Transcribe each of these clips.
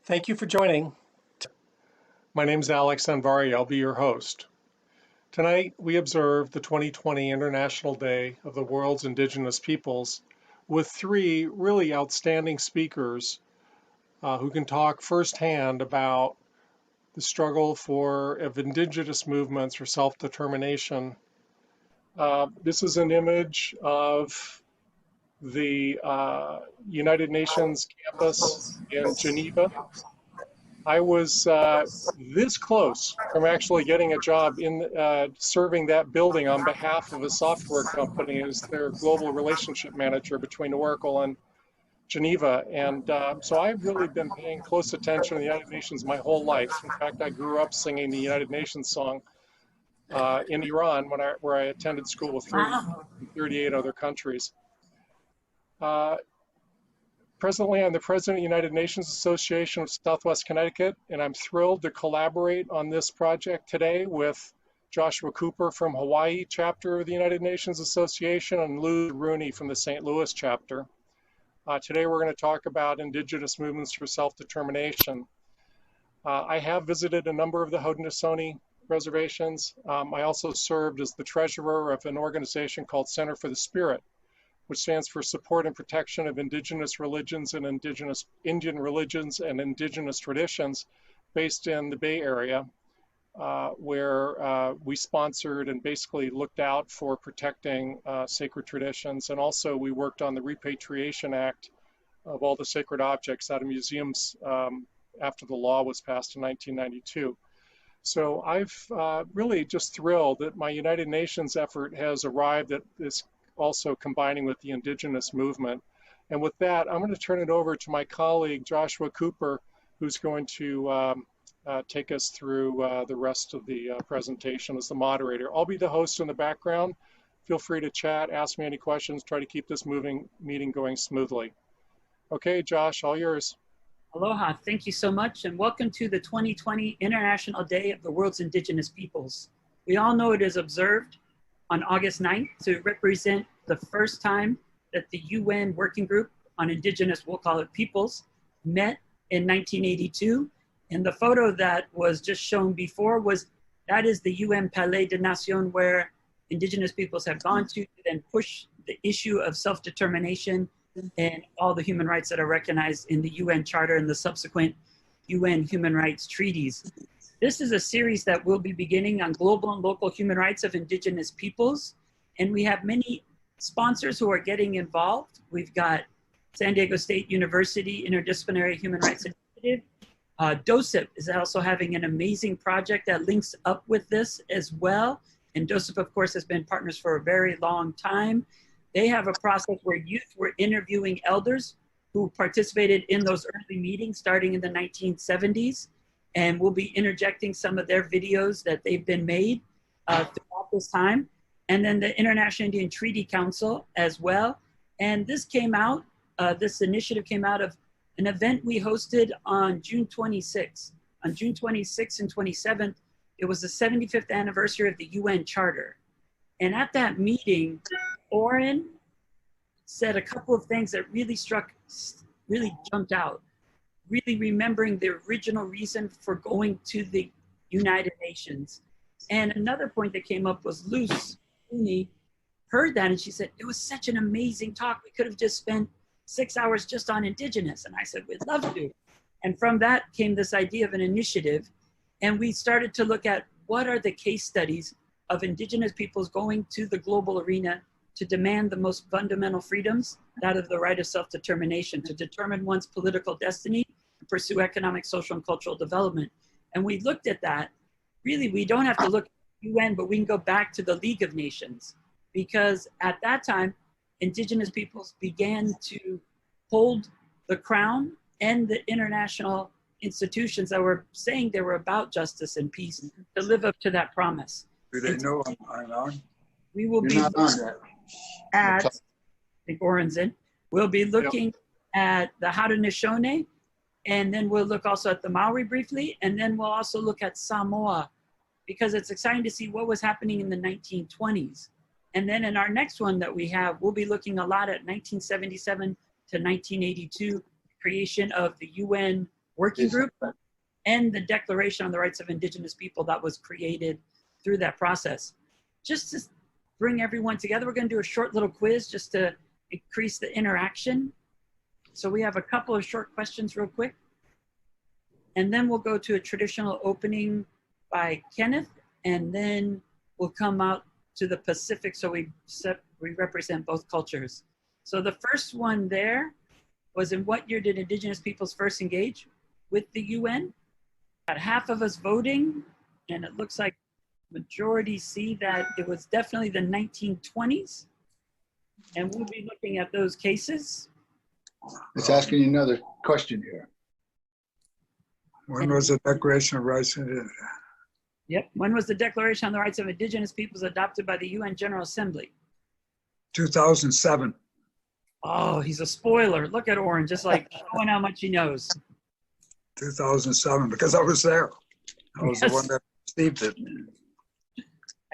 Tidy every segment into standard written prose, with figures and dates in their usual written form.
Thank you for joining. My name is Alex Anvari. I'll be your host. Tonight, we observe the 2020 International Day of the World's Indigenous Peoples with three really outstanding speakers who can talk firsthand about the struggle of indigenous movements for self-determination. This is an image of the United Nations campus in Geneva. I was this close from actually getting a job in serving that building on behalf of a software company as their global relationship manager between Oracle and Geneva. And so I've really been paying close attention to the United Nations my whole life. In fact, I grew up singing the United Nations song in Iran where I attended school with 38 other countries. Presently, I'm the president of the United Nations Association of Southwest Connecticut, and I'm thrilled to collaborate on this project today with Joshua Cooper from Hawaii chapter of the United Nations Association and Lou Rooney from the St. Louis chapter. Today, we're going to talk about indigenous movements for self-determination. I have visited a number of the Haudenosaunee reservations. I also served as the treasurer of an organization called Center for the Spirit, which stands for Support and Protection of Indigenous Religions and Indian Religions and Indigenous Traditions, based in the Bay Area, where we sponsored and basically looked out for protecting sacred traditions. And also we worked on the Repatriation Act of all the sacred objects out of museums after the law was passed in 1992. So I've really just thrilled that my United Nations effort has arrived at this, also combining with the indigenous movement. And with that, I'm going to turn it over to my colleague, Joshua Cooper, who's going to take us through the rest of the presentation as the moderator. I'll be the host in the background. Feel free to chat, ask me any questions, try to keep this meeting going smoothly. Okay, Josh, all yours. Aloha, thank you so much, and welcome to the 2020 International Day of the World's Indigenous Peoples. We all know it is observed on August 9th to represent the first time that the UN Working Group on Indigenous, we'll call it peoples, met in 1982. And the photo that was just shown before that is the UN Palais des Nations, where Indigenous peoples have gone to then push the issue of self-determination and all the human rights that are recognized in the UN Charter and the subsequent UN human rights treaties. This is a series that will be beginning on global and local human rights of Indigenous peoples. And we have many sponsors who are getting involved. We've got San Diego State University Interdisciplinary Human Rights Initiative. DOSIP is also having an amazing project that links up with this as well. And DOSIP, of course, has been partners for a very long time. They have a process where youth were interviewing elders who participated in those early meetings starting in the 1970s. And we'll be interjecting some of their videos that they've been made throughout this time. And then the International Indian Treaty Council as well. And this came out, this initiative came out of an event we hosted on June 26th. On June 26th and 27th, it was the 75th anniversary of the UN Charter. And at that meeting, Oren said a couple of things that really jumped out. Really remembering the original reason for going to the United Nations. And another point that came up was Luce Rooney heard that and she said, it was such an amazing talk. We could have just spent 6 hours just on Indigenous. And I said, we'd love to. And from that came this idea of an initiative. And we started to look at what are the case studies of Indigenous peoples going to the global arena to demand the most fundamental freedoms, that of the right of self-determination, to determine one's political destiny, and pursue economic, social, and cultural development. And we looked at that. Really, we don't have to look at the UN, but we can go back to the League of Nations, because at that time, Indigenous peoples began to hold the crown and the international institutions that were saying they were about justice and peace to live up to that promise. Do they know I'm on? We will be looking at, I think Oren's in, we'll be looking at the Haudenosaunee, and then we'll look also at the Maori briefly, and then we'll also look at Samoa, because it's exciting to see what was happening in the 1920s. And then in our next one that we have, we'll be looking a lot at 1977 to 1982, creation of the UN working group and the Declaration on the Rights of Indigenous People that was created through that process. Just to bring everyone together, we're going to do a short little quiz just to increase the interaction. So we have a couple of short questions real quick. And then we'll go to a traditional opening by Kenneth, and then we'll come out to the Pacific, so we represent both cultures. So the first one there was, in what year did Indigenous peoples first engage with the UN? Got half of us voting, and it looks like majority see that it was definitely the 1920s. And we'll be looking at those cases. It's asking you another question here. When was the Declaration of Rights? Yep. When was the Declaration on the Rights of Indigenous Peoples adopted by the UN General Assembly? 2007. Oh, he's a spoiler. Look at Oren, just like showing how much he knows. 2007, because I was there. I was the one that received it.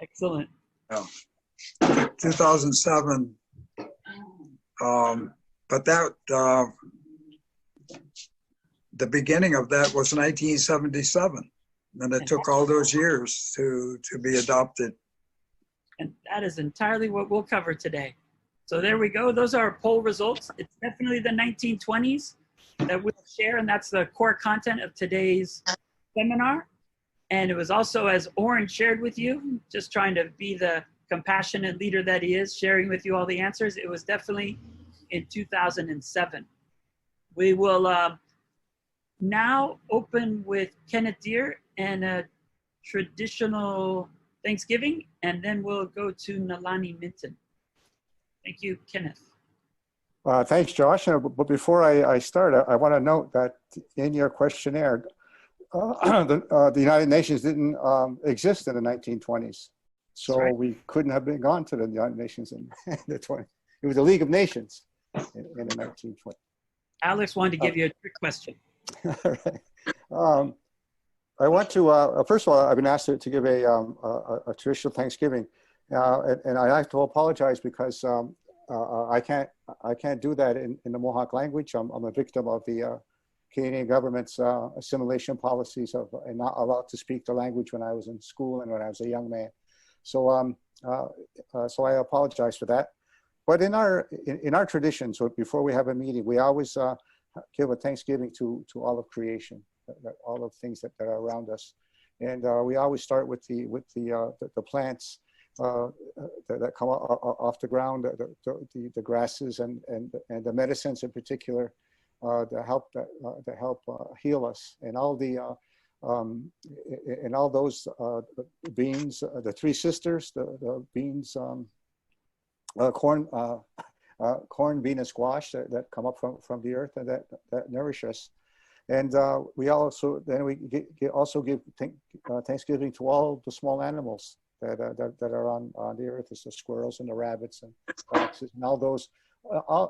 Excellent. Yeah. 2007. But that, the beginning of that was 1977. And it took all those years to be adopted. And that is entirely what we'll cover today. So there we go. Those are our poll results. It's definitely the 1920s that we'll share, and that's the core content of today's seminar. And it was also, as Oren shared with you, just trying to be the compassionate leader that he is, sharing with you all the answers. It was definitely in 2007. We will now open with Kenneth Deere and a traditional Thanksgiving, and then we'll go to Nalani Minton. Thank you, Kenneth. Thanks, Josh. But before I start, I want to note that in your questionnaire, the United Nations didn't exist in the 1920s. So right. We couldn't have been gone to the United Nations in the 20s. It was the League of Nations in the 1920s. Alex wanted to give you a trick question. All right. I want to, first of all, I've been asked to give a traditional Thanksgiving. And I have to apologize because I can't do that in the Mohawk language. I'm a victim of the Canadian government's assimilation policies and not allowed to speak the language when I was in school and when I was a young man. So so I apologize for that. But in our tradition, so before we have a meeting, we always give a Thanksgiving to all of creation, all of things that are around us, and we always start with the plants that come off the ground, the grasses and the medicines in particular that help heal us, and all those beans, the three sisters, the beans, corn, bean, and squash that come up from the earth and that nourish us. And we also give Thanksgiving to all the small animals that are on the earth. It's the squirrels and the rabbits and foxes and all those.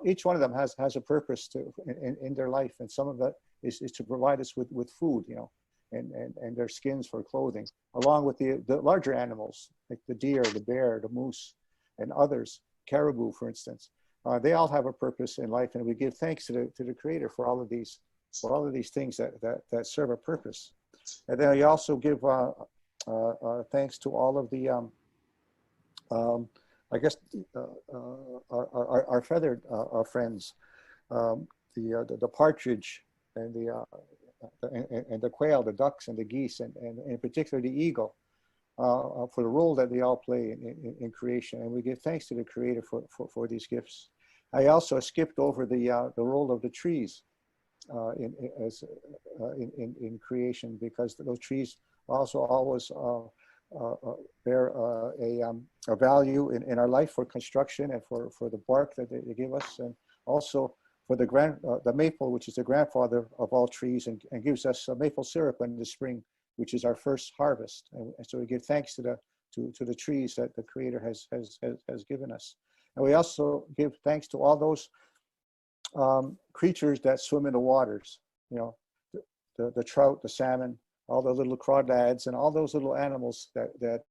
Each one of them has a purpose in their life, and some of it is to provide us with food, and their skins for clothing, along with the larger animals like the deer, the bear, the moose, and others, caribou, for instance. They all have a purpose in life, and we give thanks to the Creator for all of these things that serve a purpose. And then we also give thanks to all of the our feathered friends, the partridge and the quail, the ducks and the geese, and in particular the eagle, for the role that they all play in creation. And we give thanks to the Creator for these gifts. I also skipped over the role of the trees in creation, because those trees also always bear a value in our life for construction and for the bark that they give us, and also for the maple, which is the grandfather of all trees, and gives us maple syrup in the spring, which is our first harvest. And so we give thanks to the trees that the Creator has given us. And we also give thanks to all those creatures that swim in the waters, the trout, the salmon, all the little crawdads, and all those little animals that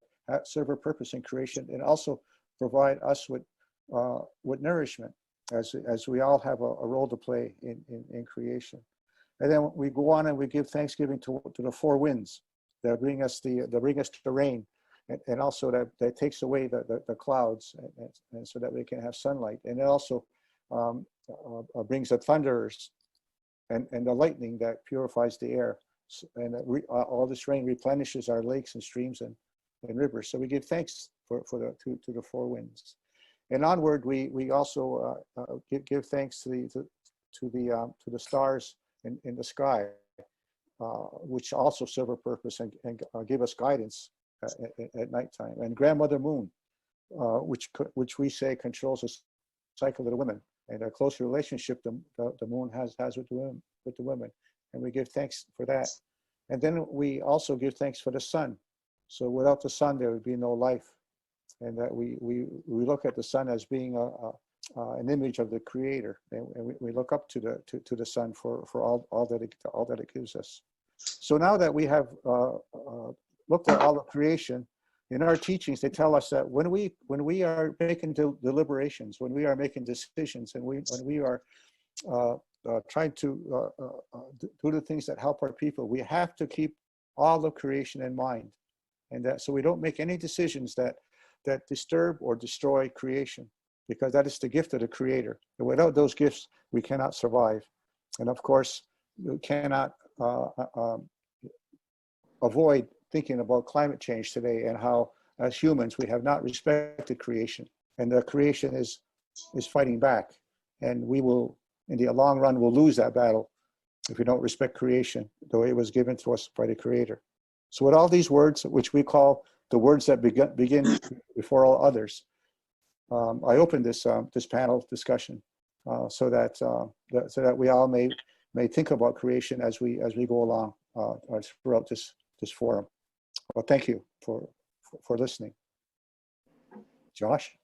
serve a purpose in creation, and also provide us with nourishment, as we all have a role to play in creation. And then we go on and we give thanksgiving to the four winds that bring us the rain, and also that takes away the clouds, and so that we can have sunlight. And it also brings the thunders and the lightning that purifies the air. And all this rain replenishes our lakes and streams and rivers. So we give thanks to the four winds. And onward, we also give thanks to the stars in the sky, which also serve a purpose and give us guidance at nighttime. And Grandmother Moon, which we say controls the cycle of the women, and a close relationship the moon has with the women, and we give thanks for that. And then we also give thanks for the sun. So without the sun, there would be no life, and that we look at the sun as being an image of the Creator, and we look up to the sun for all that it gives us. So now that we have looked at all of creation, in our teachings, they tell us that when we are making deliberations, when we are making decisions, and when we are trying to do the things that help our people, we have to keep all of creation in mind, and that so we don't make any decisions that disturb or destroy creation, because that is the gift of the Creator. And without those gifts, we cannot survive. And of course, we cannot avoid thinking about climate change today, and how, as humans, we have not respected creation, and the creation is fighting back, and we will, in the long run, will lose that battle if we don't respect creation the way it was given to us by the Creator. So with all these words, which we call the words that begin before all others, I open this panel discussion so that we all may think about creation as we go along throughout this forum. Well, thank you for listening. Josh?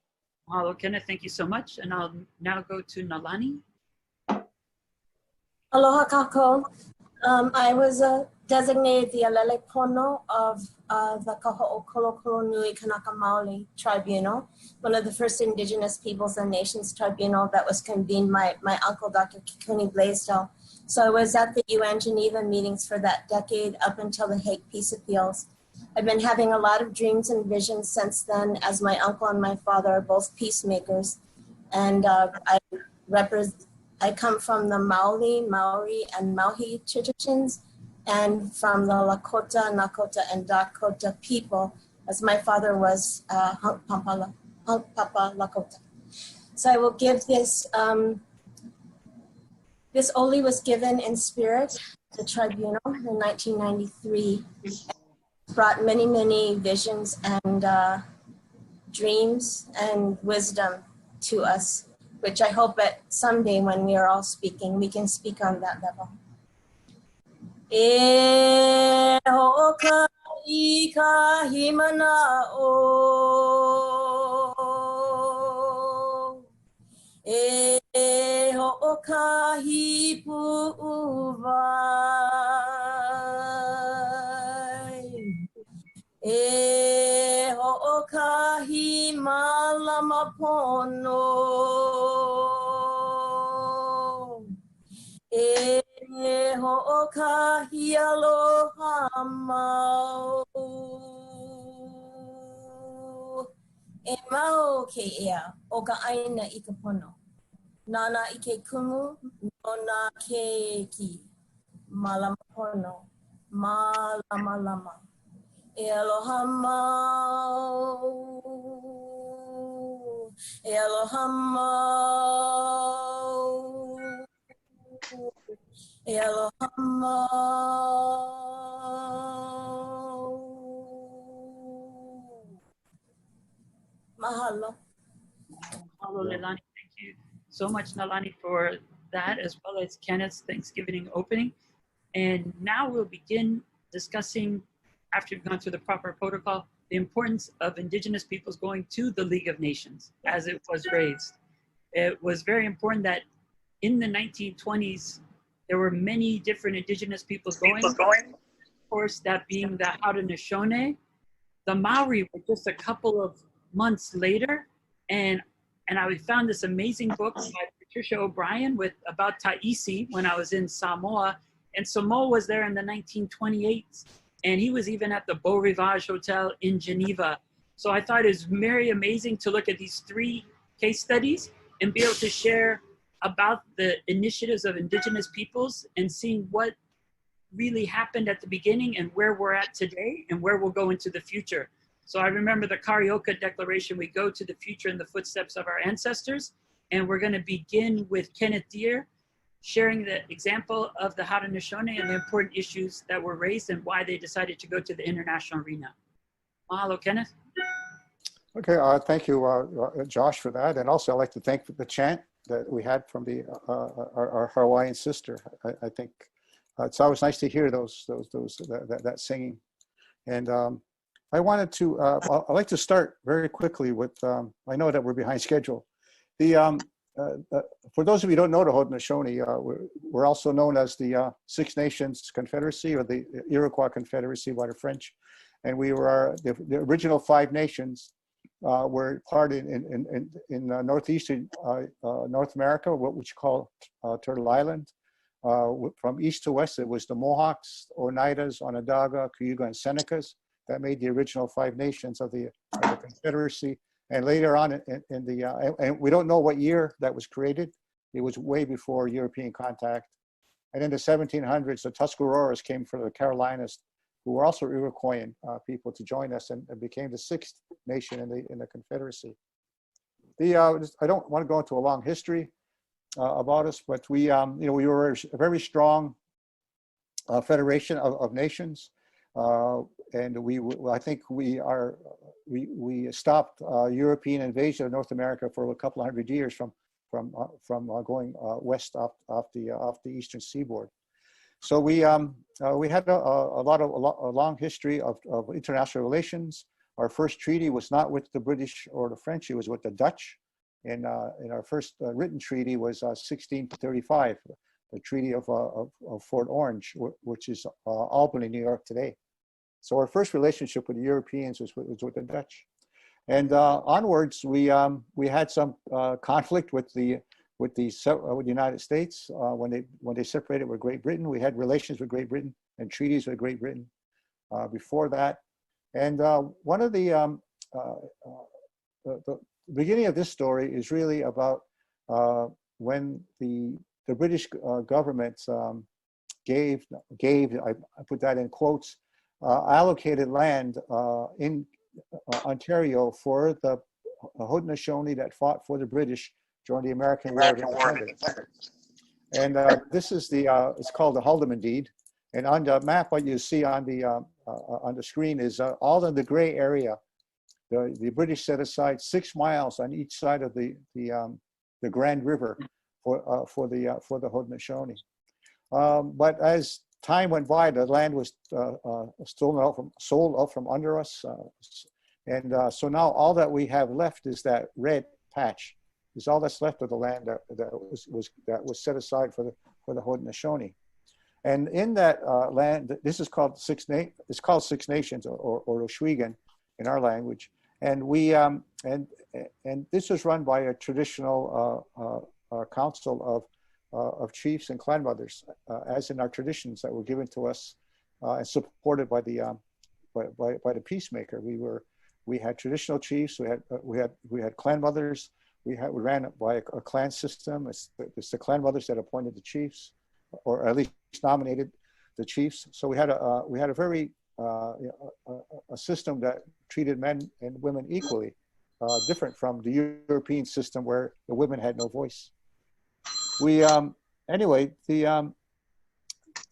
Mahalo, Kenneth, thank you so much. And I'll now go to Nalani. Aloha kako. I was designated the Alele Pono of the Kaho'okolo Nui Kanaka Maoli Tribunal, one of the first Indigenous Peoples and Nations Tribunal that was convened by my uncle, Dr. Kikuni Blaisdell. So I was at the UN Geneva meetings for that decade up until the Hague Peace Appeals. I've been having a lot of dreams and visions since then, as my uncle and my father are both peacemakers. And I come from the Maori, and Maui traditions, and from the Lakota, Nakota, and Dakota people, as my father was Hunkpapa Lakota. So I will give this, this Oli was given in spirit, the tribunal, in 1993. Brought many, many visions and dreams and wisdom to us, which I hope that someday when we are all speaking, we can speak on that level. E ho'oka I ka himana o. E ho'oka hi pu'uvai. E ho'oka hi malama pono. E ho'oka hi aloha mau. E mau ke ea o ka aina I ka pono. Nana I ke kumu, nona ke ki. Malama pono, malama lama. E aloha mau. E aloha mau. E aloha mau. Mahalo. Mahalo, Leilani. Thank you so much, Nalani, for that, as well as Kenneth's Thanksgiving opening. And now we'll begin discussing, after we've gone through the proper protocol, the importance of Indigenous peoples going to the League of Nations as it was raised. It was very important that in the 1920s, there were many different Indigenous peoples going. Of course, that being the Haudenosaunee. The Maori were just a couple of months later, and I found this amazing book by Patricia O'Brien about Taisi when I was in Samoa, And Samoa was there in the 1928s, and he was even at the Beau Rivage Hotel in Geneva. So I thought it was very amazing to look at these 3 case studies and be able to share about the initiatives of Indigenous peoples and seeing what really happened at the beginning and where we're at today and where we'll go into the future. So I remember the Carioca Declaration, we go to the future in the footsteps of our ancestors. And we're going to begin with Kenneth Deere, sharing the example of the Haudenosaunee and the important issues that were raised and why they decided to go to the international arena. Mahalo, Kenneth. Okay, thank you, Josh, for that. And also I'd like to thank the chant that we had from the our Hawaiian sister. I think it's always nice to hear that singing. And I wanted to, I'd like to start very quickly with, I know that we're behind schedule. For those of you who don't know the Haudenosaunee, we're also known as the Six Nations Confederacy, or the Iroquois Confederacy by the French. And we were the original 5 nations were part in northeastern North America, what we call Turtle Island. From east to west, it was the Mohawks, Oneidas, Onondaga, Cayuga, and Senecas that made the original 5 nations of the Confederacy. And later on in the, and we don't know what year that was created. It was way before European contact. And in the 1700s, the Tuscaroras came from the Carolinas, who were also Iroquoian people, to join us and became the 6th nation in the Confederacy. I don't want to go into a long history about us, but we were a very strong federation of nations. And I think we stopped European invasion of North America for a couple of 100 years from going west off the eastern seaboard. So we had a long history of international relations. Our first treaty was not with the British or the French; it was with the Dutch. And our first written treaty was 1635, the Treaty of Fort Orange, which is Albany, New York today. So our first relationship with the Europeans was with the Dutch, and onwards we had some conflict with the United States when they separated with Great Britain. We had relations with Great Britain and treaties with Great Britain before that, and one of the beginning of this story is really about when the British government gave I put that in quotes. Allocated land in Ontario for the Haudenosaunee that fought for the British during the American War of Independence. And this is it's called the Haldimand Deed. And on the map, what you see on the screen is all in the gray area. The British set aside 6 miles on each side of the Grand River for the Haudenosaunee. But as time went by, the land was sold out from under us, and so now all that we have left is that red patch. Is all that's left of the land that was set aside for the Haudenosaunee. And in that land, this is called Six Nations, or Oswegan in our language. And we and this was run by a traditional council of chiefs and clan mothers, as in our traditions that were given to us and supported by the peacemaker. We had traditional chiefs. We had clan mothers. We ran it by a clan system. It's the clan mothers that appointed the chiefs, or at least nominated the chiefs. So we had a very a system that treated men and women equally, different from the European system where the women had no voice. Anyway, the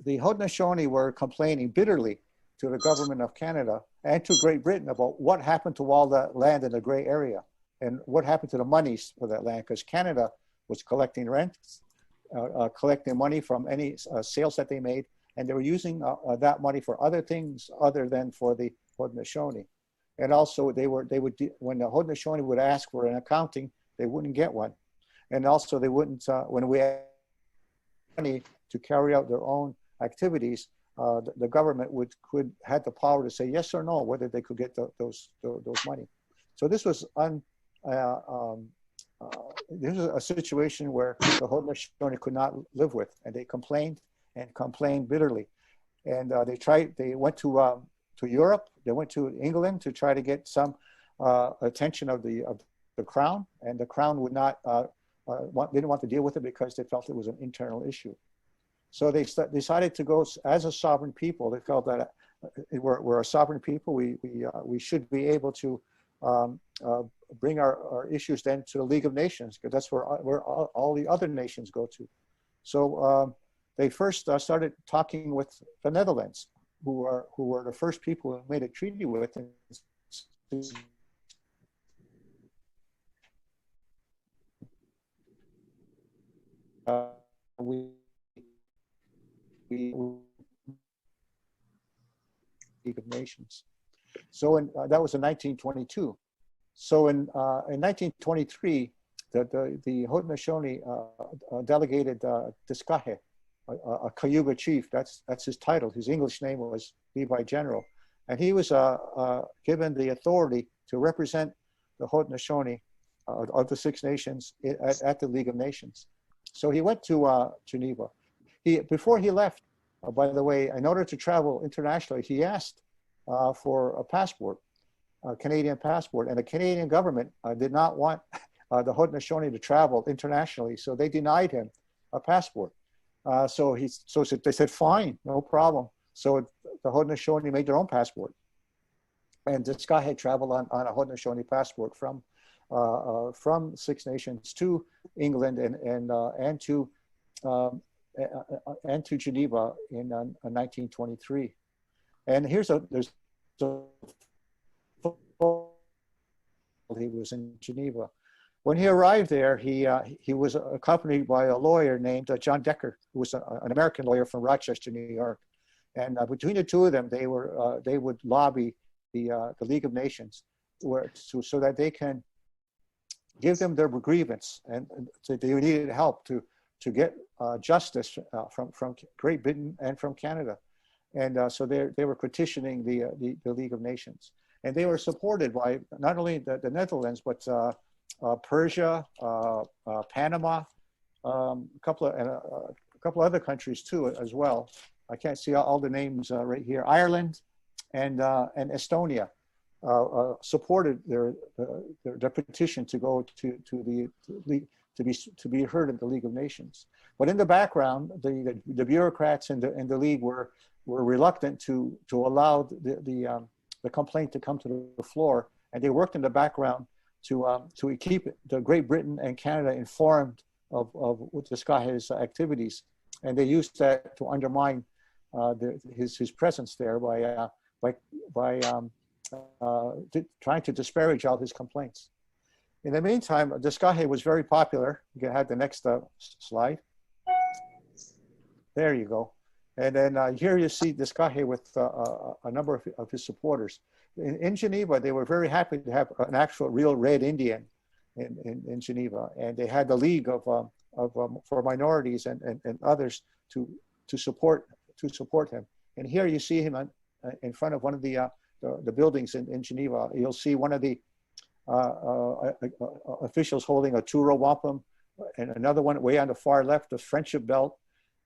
Haudenosaunee were complaining bitterly to the government of Canada and to Great Britain about what happened to all that land in the gray area and what happened to the monies for that land, because Canada was collecting rent, collecting money from any sales that they made, and they were using that money for other things other than for the Haudenosaunee. And also when the Haudenosaunee would ask for an accounting, they wouldn't get one. And also they wouldn't, when we had money to carry out their own activities, the government had the power to say yes or no, whether they could get those money. So this was a situation where the Haudenosaunee could not live with, and they complained, and complained bitterly. And they went to Europe, they went to England to try to get some attention of the crown, and the crown would not, didn't want to deal with it because they felt it was an internal issue. So they decided to go as a sovereign people. They felt that we're a sovereign people. We should be able to bring our issues then to the League of Nations, because that's where all the other nations go to. So they first started talking with the Netherlands, who were the first people who made a treaty with. League of Nations. So that was in 1922. So in 1923, the Haudenosaunee delegated Diskahe, a Cayuga chief. That's his title. His English name was Levi General, and he was given the authority to represent the Haudenosaunee of the Six Nations at the League of Nations. So he went to Geneva. Before he left, by the way, in order to travel internationally, he asked for a passport, a Canadian passport, and the Canadian government did not want the Haudenosaunee to travel internationally, so they denied him a passport. So they said, fine, no problem. So the Haudenosaunee made their own passport, and this guy had traveled on a Haudenosaunee passport from Six Nations to England and to Geneva in 1923. And he was in Geneva. When he arrived there, he was accompanied by a lawyer named John Decker, who was an American lawyer from Rochester, New York. And between the two of them, they would lobby the League of Nations so that they can give them their grievance, and so they needed help to get justice from Great Britain and from Canada. And so they were petitioning the League of Nations. And they were supported by not only the Netherlands, but Persia, Panama, a couple of other countries too as well. I can't see all the names right here. Ireland and Estonia supported their petition to go to be heard in the League of Nations. But in the background, the bureaucrats in the League were reluctant to allow the complaint to come to the floor, and they worked in the background to keep the Great Britain and Canada informed of Diskahe's activities, and they used that to undermine his presence there by trying to disparage all his complaints. In the meantime, Diskahe was very popular. You can have the next slide. There you go. And then here you see Diskahe with a number of his supporters. In Geneva, they were very happy to have an actual real Red Indian in Geneva. And they had the League for minorities and others to support him. And here you see him in front of one of the buildings in Geneva. You'll see one of the officials holding a Turo wampum, and another one way on the far left, a friendship belt,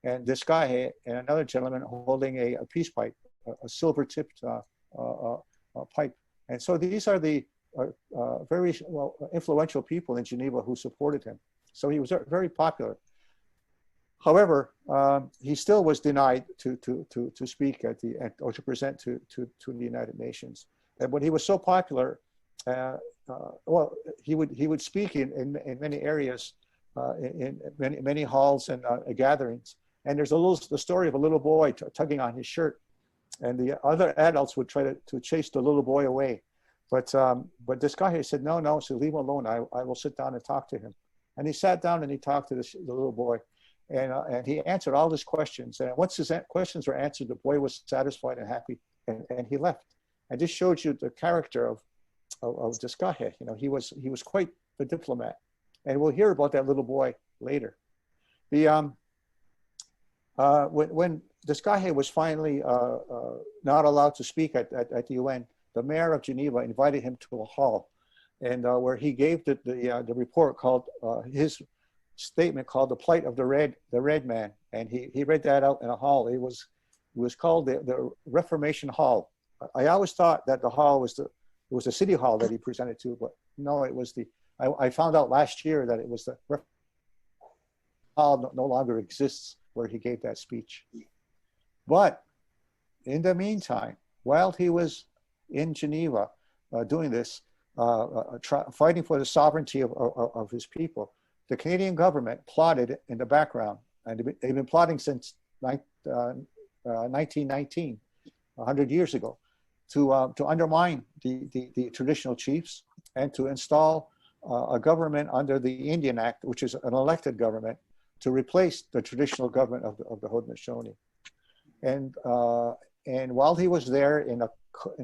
and this guy and another gentleman holding a peace pipe, a silver-tipped pipe. And so these are the very influential people in Geneva who supported him. So he was very popular. However, he still was denied to speak or to present to the United Nations. And when he was so popular, he would speak in many areas, in many halls and gatherings. And there's the story of a little boy tugging on his shirt, and the other adults would try to chase the little boy away. But this guy said, no, so leave him alone. I will sit down and talk to him. And he sat down and he talked to the little boy, and he answered all his questions. And once his questions were answered, the boy was satisfied and happy, and he left. And this showed you the character of this guy. You know, he was quite the diplomat, and we'll hear about that little boy later. When Diskahe was finally not allowed to speak at the UN, the mayor of Geneva invited him to a hall, and where he gave the report called his statement called "The Plight of the Red Man," and he read that out in a hall. It was called the Reformation Hall. I always thought that the hall was the city hall that he presented to, but no, it was I found out last year that it was the hall no longer exists where he gave that speech. But in the meantime, while he was in Geneva doing this, fighting for the sovereignty of his people, the Canadian government plotted in the background, and they've been plotting since 1919, 100 years ago, to undermine the traditional chiefs and to install a government under the Indian Act, which is an elected government, to replace the traditional government of the Haudenosaunee. And while he was there in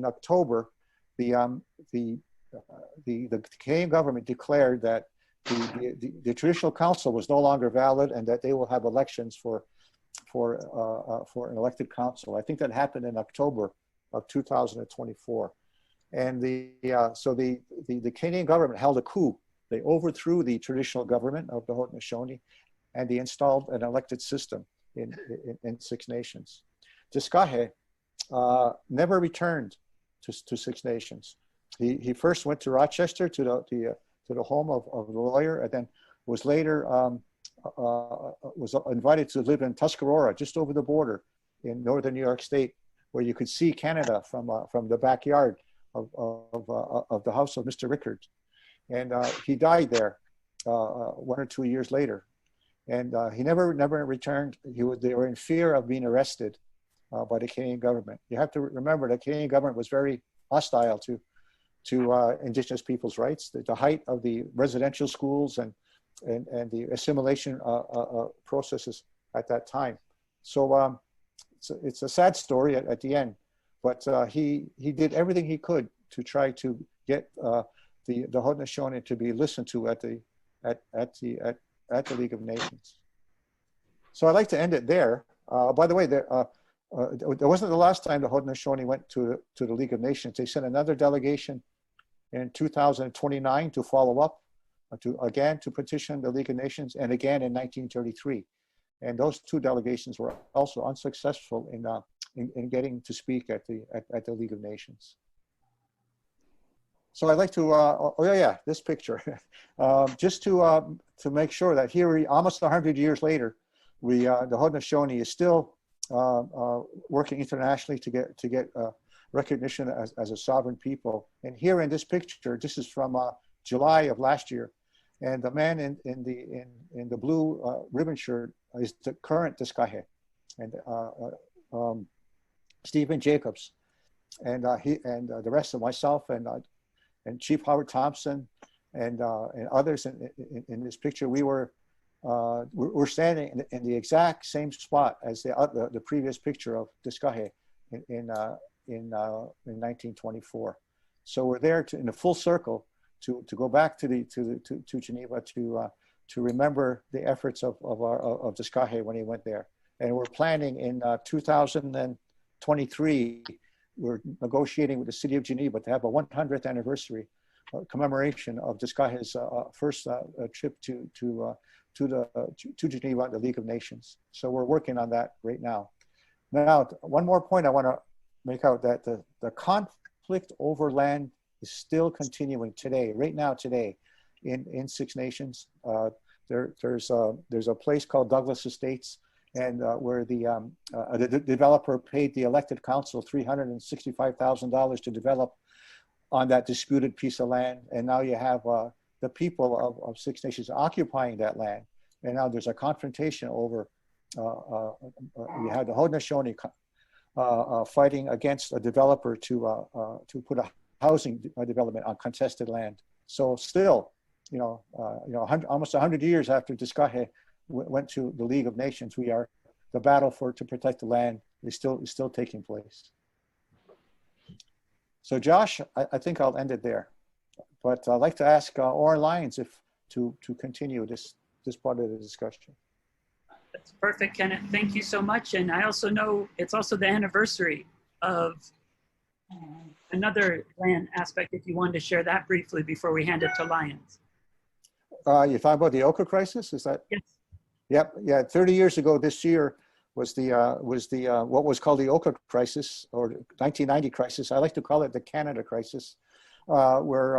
October, the Canadian government declared that the traditional council was no longer valid and that they will have elections for an elected council. I think that happened in October of 2024. And so the Canadian government held a coup. They overthrew the traditional government of the Haudenosaunee, and they installed an elected system in Six Nations. Diskahe never returned to Six Nations. He first went to Rochester to the home of the lawyer, and then was later was invited to live in Tuscarora, just over the border in northern New York State, where you could see Canada from the backyard of the house of Mr. Rickard. And he died there 1 or 2 years later. And he never returned. They were in fear of being arrested by the Canadian government. You have to remember the Canadian government was very hostile to Indigenous people's rights. The height of the residential schools and the assimilation processes at that time. So it's a sad story at the end, but he did everything he could to try to get the Haudenosaunee to be listened to at the League of Nations. So I'd like to end it there. By the way, there wasn't the last time the Haudenosaunee went to the League of Nations. They sent another delegation in 2029 to follow up, to petition the League of Nations, and again in 1933. And those two delegations were also unsuccessful in getting to speak at the League of Nations. So I'd like to, this picture, just to make sure that here, almost 100 years later, the Haudenosaunee is still working internationally to get recognition as a sovereign people. And here in this picture, this is from July of last year, and the man in the blue ribbon shirt is the current Diskahe, and Stephen Jacobs, and the rest of myself and Chief Howard Thompson and others in this picture. we're standing in the exact same spot as the previous picture of Diskahe in 1924. So we're there in a full circle to go back to Geneva to remember the efforts of Diskahe when he went there. And we're planning in 2023. We're negotiating with the city of Geneva to have a 100th anniversary commemoration of Diskahe's first trip to Geneva, the League of Nations. So we're working on that right now. Now, one more point I want to make out, that the conflict over land is still continuing today, right now, today, in Six Nations. There's a place called Douglas Estates, and where the developer paid the elected council $365,000 to develop on that disputed piece of land. And now you have the people of Six Nations occupying that land. And now there's a confrontation over, you had the Haudenosaunee fighting against a developer to put a housing development on contested land. So still, almost 100 years after Diskahe went to the League of Nations, the battle to protect the land is still taking place. So Josh, I think I'll end it there, but I'd like to ask Oren Lyons to continue this part of the discussion. That's perfect, Kenneth. Thank you so much. And I also know it's also the anniversary of another land aspect, if you wanted to share that briefly before we hand it to Lyons. you're talking about the Oka crisis? Is that? Yes. Yep. Yeah. 30 years ago this year was the what was called the Oka crisis, or 1990 crisis. I like to call it the Canada crisis, where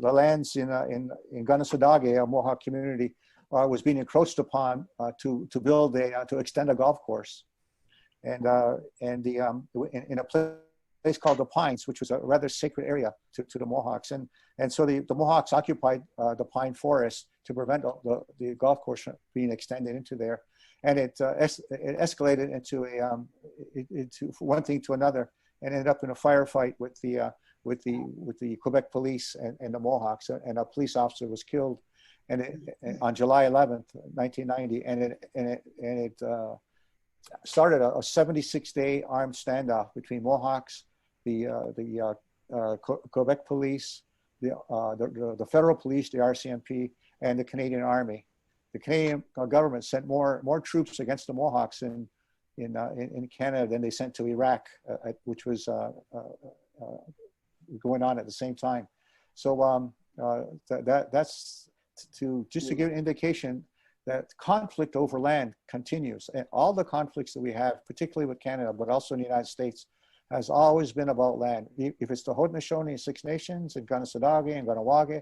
the lands in UNASWCT, a Mohawk community, was being encroached upon to build to extend a golf course, and in a place called the Pines, which was a rather sacred area to the Mohawks, and so the Mohawks occupied the pine forest to prevent the golf course being extended into there, and it escalated into into one thing to another, and ended up in a firefight with the Quebec police and the Mohawks, and a police officer was killed, on July 11th, 1990, and it started a 76-day armed standoff between Mohawks, the Quebec police, the federal police, the RCMP, and the Canadian Army. The Canadian government sent more troops against the Mohawks in Canada than they sent to Iraq, which was going on at the same time. So that's to give an indication that conflict over land continues, and all the conflicts that we have, particularly with Canada, but also in the United States, has always been about land. If it's the Haudenosaunee Six Nations in UNASWCT and Kahnawake,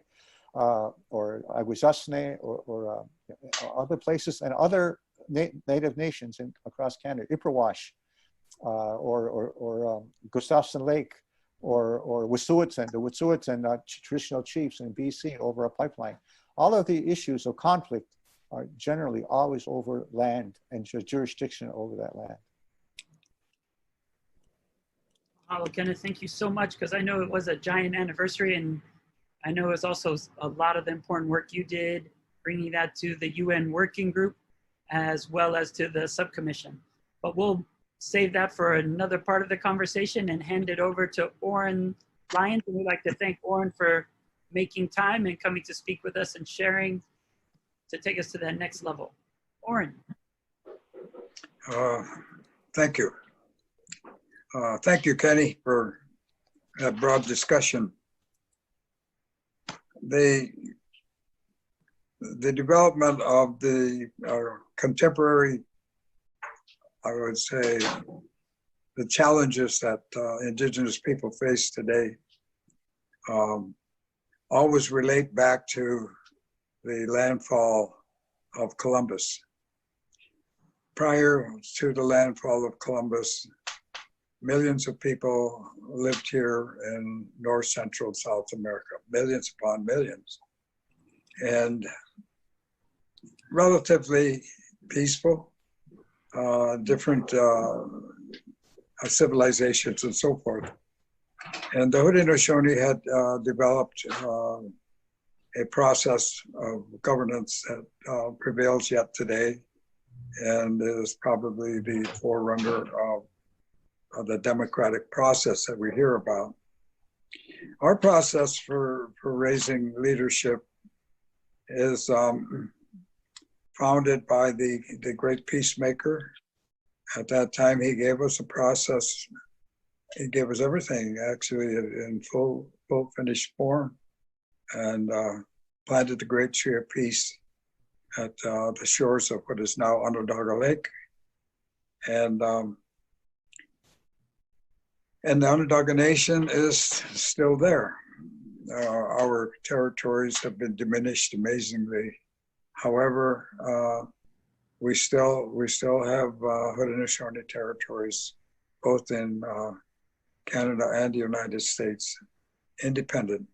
or Akwesasne, or other places, and other native nations across Canada, Ipperwash, or Gustafson Lake, or Wet'suwet'en, the Wet'suwet'en traditional chiefs in BC over a pipeline. All of the issues of conflict are generally always over land and jurisdiction over that land. Well, Kenneth, thank you so much, because I know it was a giant anniversary, and I know it's also a lot of the important work you did, bringing that to the UN working group, as well as to the subcommission. But we'll save that for another part of the conversation and hand it over to Oren Lyons. And we'd like to thank Oren for making time and coming to speak with us and sharing to take us to that next level. Oren. Thank you. Thank you, Kenny, for that broad discussion. The development of the contemporary, I would say, the challenges that Indigenous people face today always relate back to the landfall of Columbus. Prior to the landfall of Columbus, millions of people lived here in North Central South America, millions upon millions, and relatively peaceful, different civilizations and so forth. And the Haudenosaunee had developed a process of governance that prevails yet today, and is probably the forerunner of the democratic process that we hear about. Our process for raising leadership is founded by the great peacemaker. At that time, he gave us a process. He gave us everything, actually, in full finished form, and planted the great tree of peace at the shores of what is now Onondaga Lake. And the Onondaga Nation is still there. Our territories have been diminished amazingly. However, we still have Haudenosaunee territories, both in Canada and the United States, independent,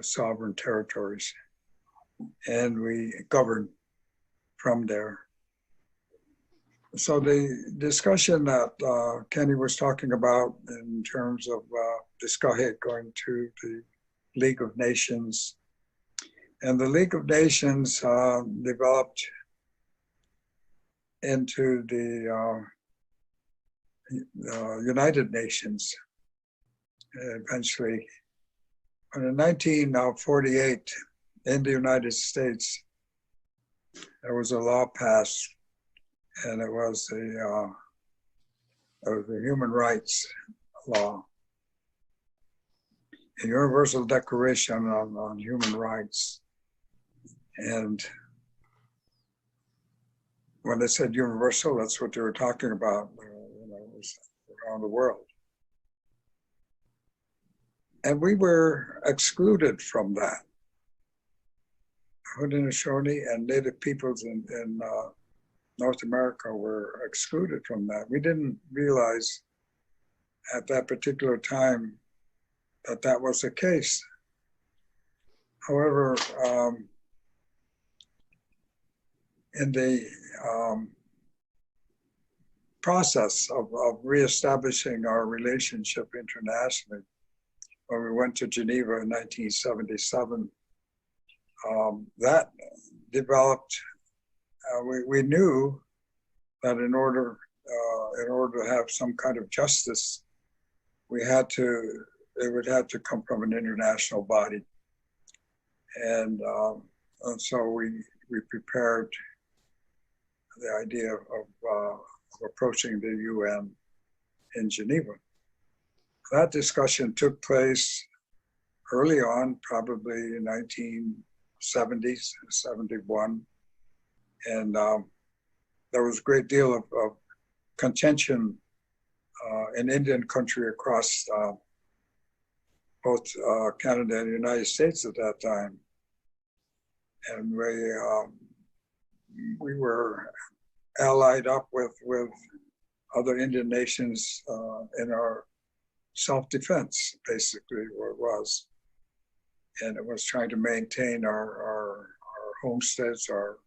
sovereign territories, and we govern from there. So the discussion that Kenny was talking about in terms of the Skahe going to the League of Nations, and the League of Nations developed into the United Nations eventually. And in 1948, in the United States, there was a law passed, and it was the human rights law, a Universal Declaration on Human Rights. And when they said universal, that's what they were talking about, you know, it was around the world. And we were excluded from that. Haudenosaunee and Native peoples in North America were excluded from that. We didn't realize at that particular time that that was the case. However, in the process of reestablishing our relationship internationally, when we went to Geneva in 1977, that developed. We knew that in order to have some kind of justice, it would have to come from an international body, and so we prepared the idea of approaching the UN in Geneva. That discussion took place early on, probably in 1970, 71. And there was a great deal of contention in Indian country across both Canada and the United States at that time. And we were allied up with other Indian nations in our self-defense, basically, what it was. And it was trying to maintain our homesteads, our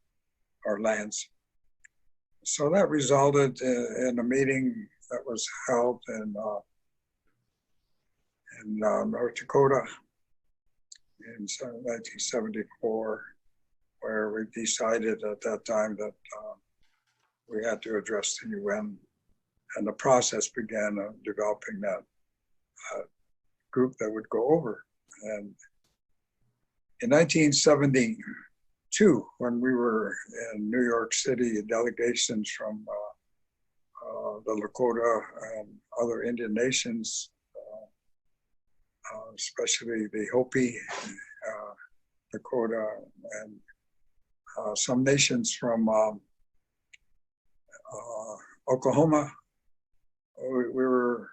lands. So that resulted in a meeting that was held in North Dakota in 1974, where we decided at that time that we had to address the UN, and the process began of developing that group that would go over. And in 1972, when we were in New York City, delegations from the Lakota and other Indian nations, especially the Hopi, Dakota, and some nations from Oklahoma, we were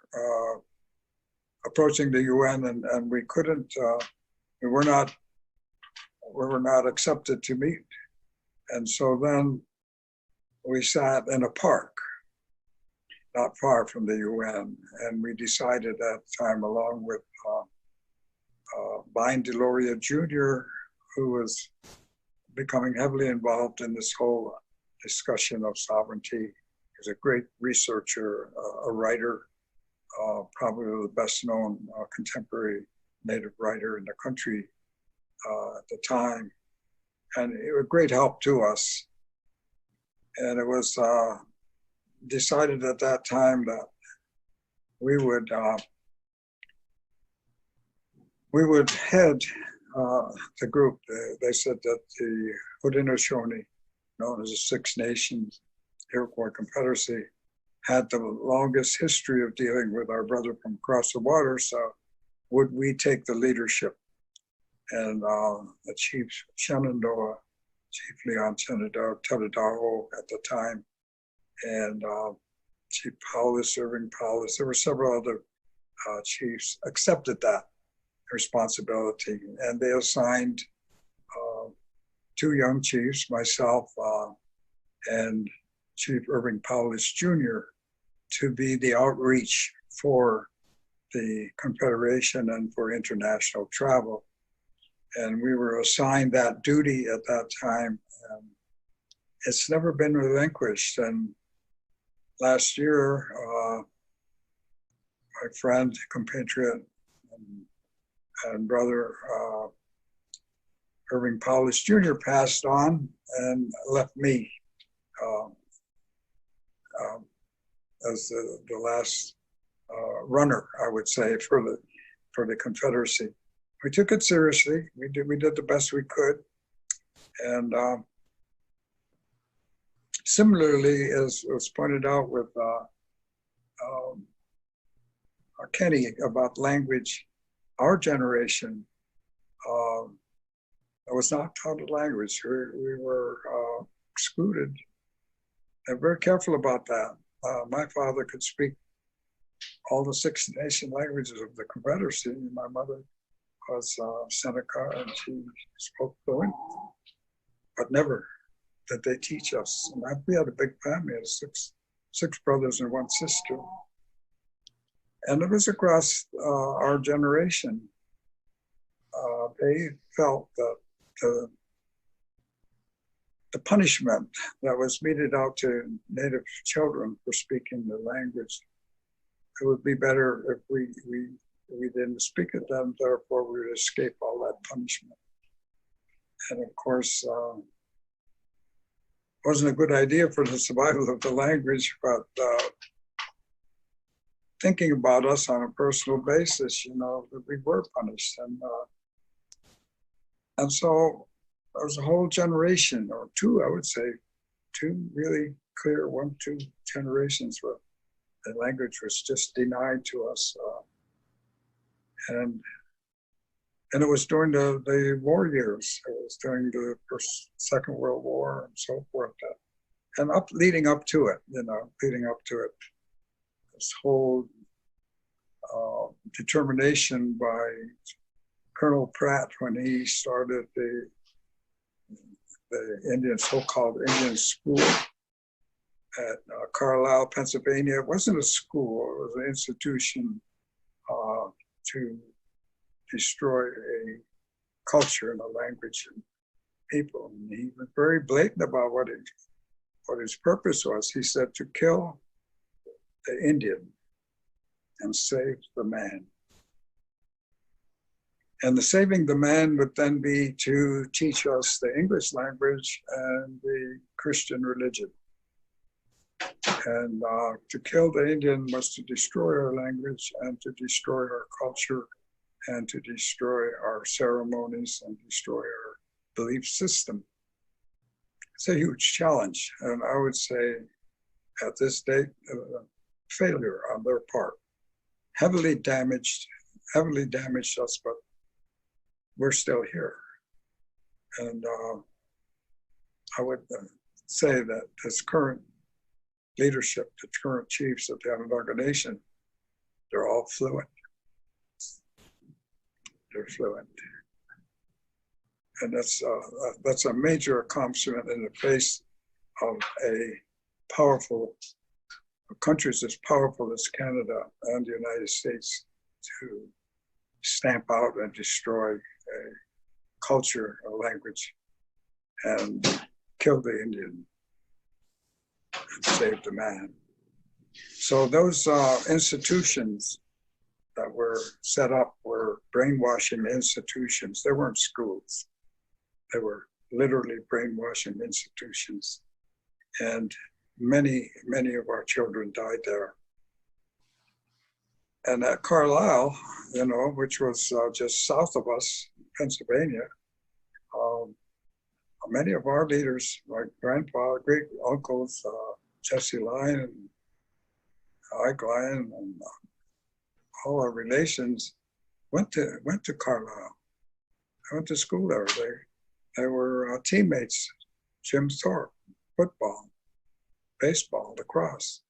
approaching the UN, and we couldn't. We were not accepted to meet, and so then we sat in a park not far from the UN, and we decided at that time, along with Vine Deloria Jr., who was becoming heavily involved in this whole discussion of sovereignty. He's a great researcher, a writer, probably the best known contemporary Native writer in the country at the time. And it was a great help to us. And it was decided at that time that we would head the group. They said that the Haudenosaunee, known as the Six Nations Iroquois Confederacy, had the longest history of dealing with our brother from across the water, so would we take the leadership? And the Chief Shenandoah, Chief Leon Shenandoah, Tedadaho at the time, and Chief Paulus, Irving Paulus, there were several other chiefs accepted that responsibility, and they assigned two young chiefs, myself and Chief Irving Paulus Jr., to be the outreach for the Confederation and for international travel. And we were assigned that duty at that time. And it's never been relinquished. And last year, my friend, compatriot, and brother Irving Paulus Jr. passed on and left me as the last runner, I would say, for the Confederacy. We took it seriously. We did the best we could, and similarly, as was pointed out with Kenny about language, our generation It was not taught a language. We were excluded, and very careful about that. My father could speak all the Six Nation languages of the Confederacy. My mother was Seneca, and she spoke fluent, but never did they teach us. And we had a big family of six brothers and one sister. And it was across our generation. They felt that the punishment that was meted out to Native children for speaking the language, it would be better if we didn't speak it, then therefore we would escape all that punishment. And of course, it wasn't a good idea for the survival of the language, but thinking about us on a personal basis, you know, that we were punished. And so there was a whole generation, or two, I would say, two really clear, 2 generations where the language was just denied to us. And it was during the war years. It was during the Second World War and so forth. And leading up to it, you know, this whole determination by Colonel Pratt when he started the Indian, so-called Indian school at Carlisle, Pennsylvania. It wasn't a school, it was an institution to destroy a culture and a language and people. And he was very blatant about what his purpose was. He said to kill the Indian and save the man. And the saving the man would then be to teach us the English language and the Christian religion. And to kill the Indian was to destroy our language and to destroy our culture and to destroy our ceremonies and destroy our belief system. It's a huge challenge. And I would say at this date, failure on their part. Heavily damaged us, but we're still here. And I would say that this current leadership, the current chiefs of the Onondaga Nation, they're all fluent. They're fluent. And that's a major accomplishment in the face of countries as powerful as Canada and the United States to stamp out and destroy a culture, a language, and kill the Indian and save the man. So those institutions that were set up were brainwashing institutions. They weren't schools. They were literally brainwashing institutions. And many of our children died there. And at Carlisle, you know, which was just south of us, Pennsylvania, many of our leaders, my grandpa, great uncles, Jesse Lyon and Ike Lyon, and all our relations went to Carlisle. I went to school there. They were teammates, Jim Thorpe, football, baseball, lacrosse.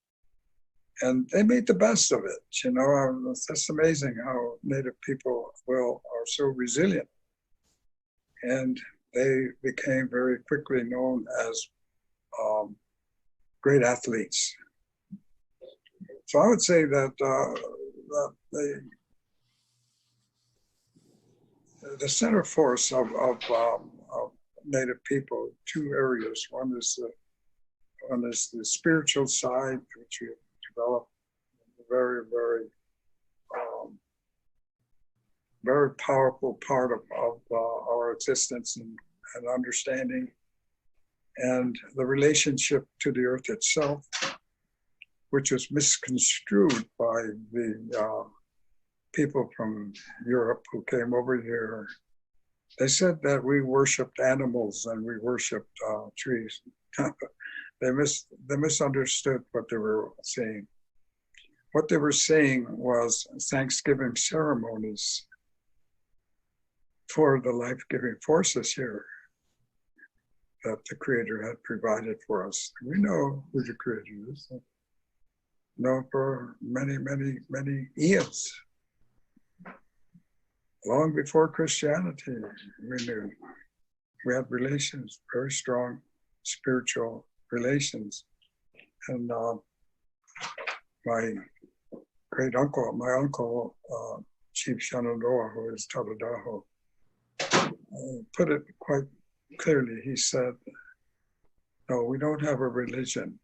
And they made the best of it. You know, it's amazing how Native people are so resilient. And they became very quickly known as great athletes. So I would say that the center force of Native people, 2 areas. One is the spiritual side, which we developed a very, very, very powerful part of our existence and understanding, and the relationship to the earth itself, which was misconstrued by the people from Europe who came over here. They said that we worshipped animals and we worshipped trees. They misunderstood what they were saying. What they were saying was Thanksgiving ceremonies for the life-giving forces here that the Creator had provided for us. We know who the Creator is. Known for many, many, many eons. Long before Christianity, we knew. We had relations, very strong spiritual relations. And my great uncle, Chief Shenandoah, who is Tabadaho, put it quite clearly. He said, no, we don't have a religion.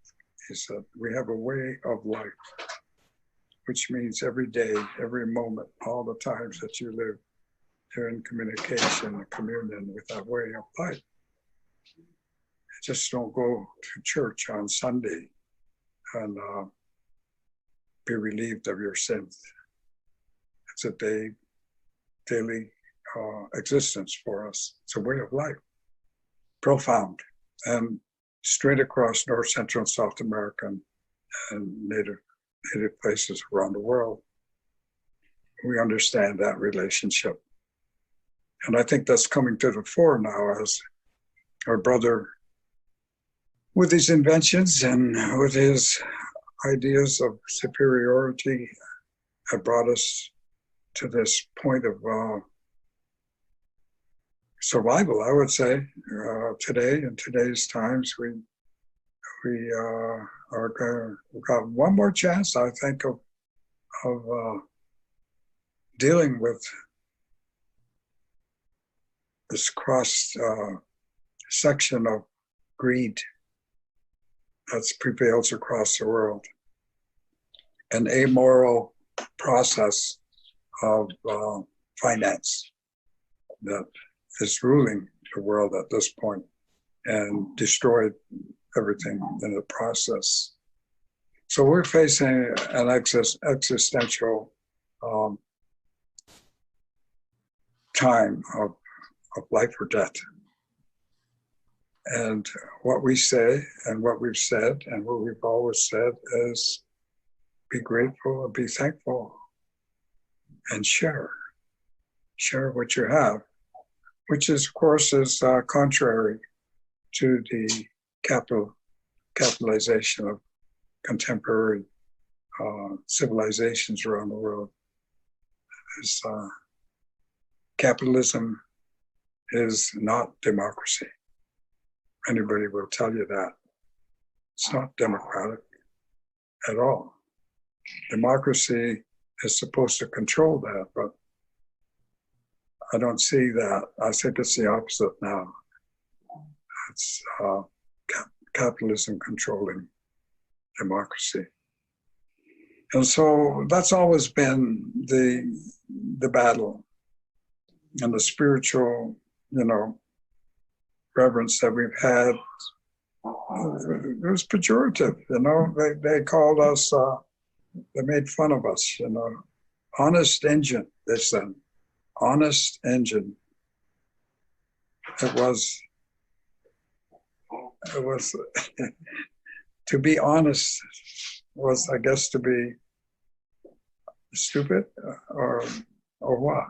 He said, we have a way of life, which means every day, every moment, all the times that you live, you're in communication and communion with that way of life. Just don't go to church on Sunday and be relieved of your sins. It's a daily existence for us. It's a way of life, profound, and straight across North, Central, and South America and native places around the world. We understand that relationship. And I think that's coming to the fore now as our brother, with his inventions and with his ideas of superiority, have brought us to this point of survival, I would say. Today, in today's times, we got one more chance, I think, of dealing with this cross section of greed that prevails across the world, an amoral process of finance that is ruling the world at this point and destroyed everything in the process. So we're facing an existential time of life or death. And what we say and what we've said and what we've always said is be grateful and be thankful and share what you have, which is, of course, is contrary to the capitalization of contemporary civilizations around the world. Capitalism is not democracy. Anybody will tell you that. It's not democratic at all. Democracy is supposed to control that, but I don't see that. I think it's the opposite now. It's capitalism controlling democracy. And so that's always been the battle and the spiritual, reverence that we've had. It was pejorative, they called us, they made fun of us, honest engine, they said, honest engine. It was to be honest was, I guess, to be stupid or what?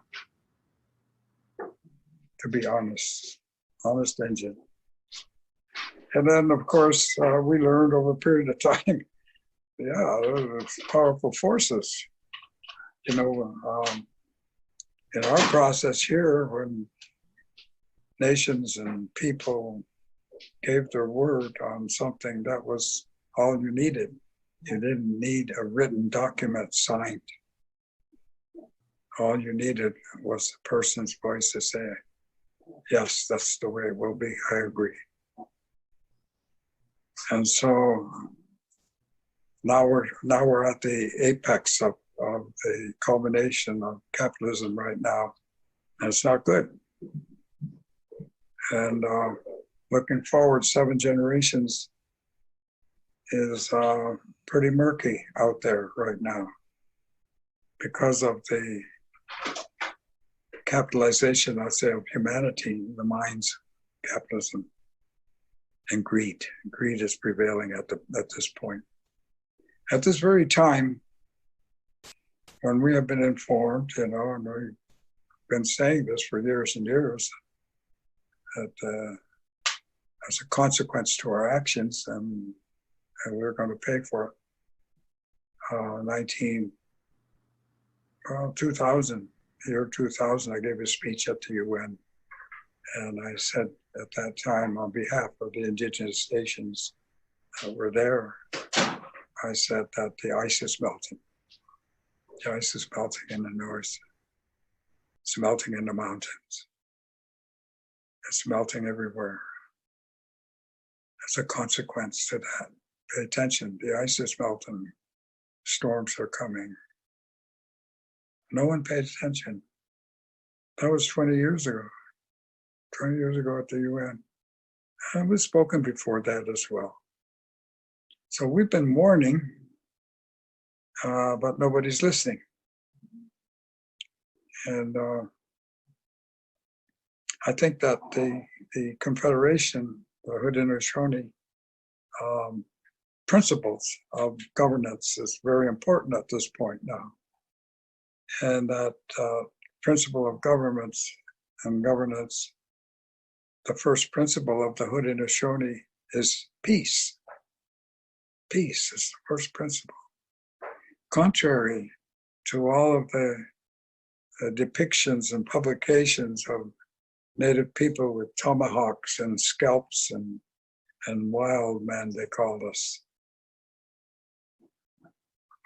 To be honest engine. And then, of course, we learned over a period of time, there's powerful forces. In our process here, when nations and people gave their word on something, that was all you needed. You didn't need a written document signed. All you needed was the person's voice to say, yes, that's the way it will be, I agree. And so now we're at the apex of the culmination of capitalism right now, and it's not good. And looking forward 7 generations is pretty murky out there right now because of the capitalization, I'd say, of humanity, the mind's capitalism, and greed. Greed is prevailing at this point. At this very time, when we have been informed, and been saying this for years and years, that as a consequence to our actions, and we're going to pay for it. 2000, year 2000, I gave a speech at the UN, and I said at that time, on behalf of the indigenous nations that were there, I said that the ice is melting. The ice is melting in the north. It's melting in the mountains. It's melting everywhere. As a consequence to that, pay attention. The ice is melting. Storms are coming. No one paid attention. That was 20 years ago. 20 years ago at the UN. And it was spoken before that as well. So we've been warning, but nobody's listening. And I think that the Confederation, the Haudenosaunee, principles of governance is very important at this point now. And that principle of governments and governance, the first principle of the Haudenosaunee is peace. Peace is the first principle. Contrary to all of the depictions and publications of Native people with tomahawks and scalps and wild men, they called us.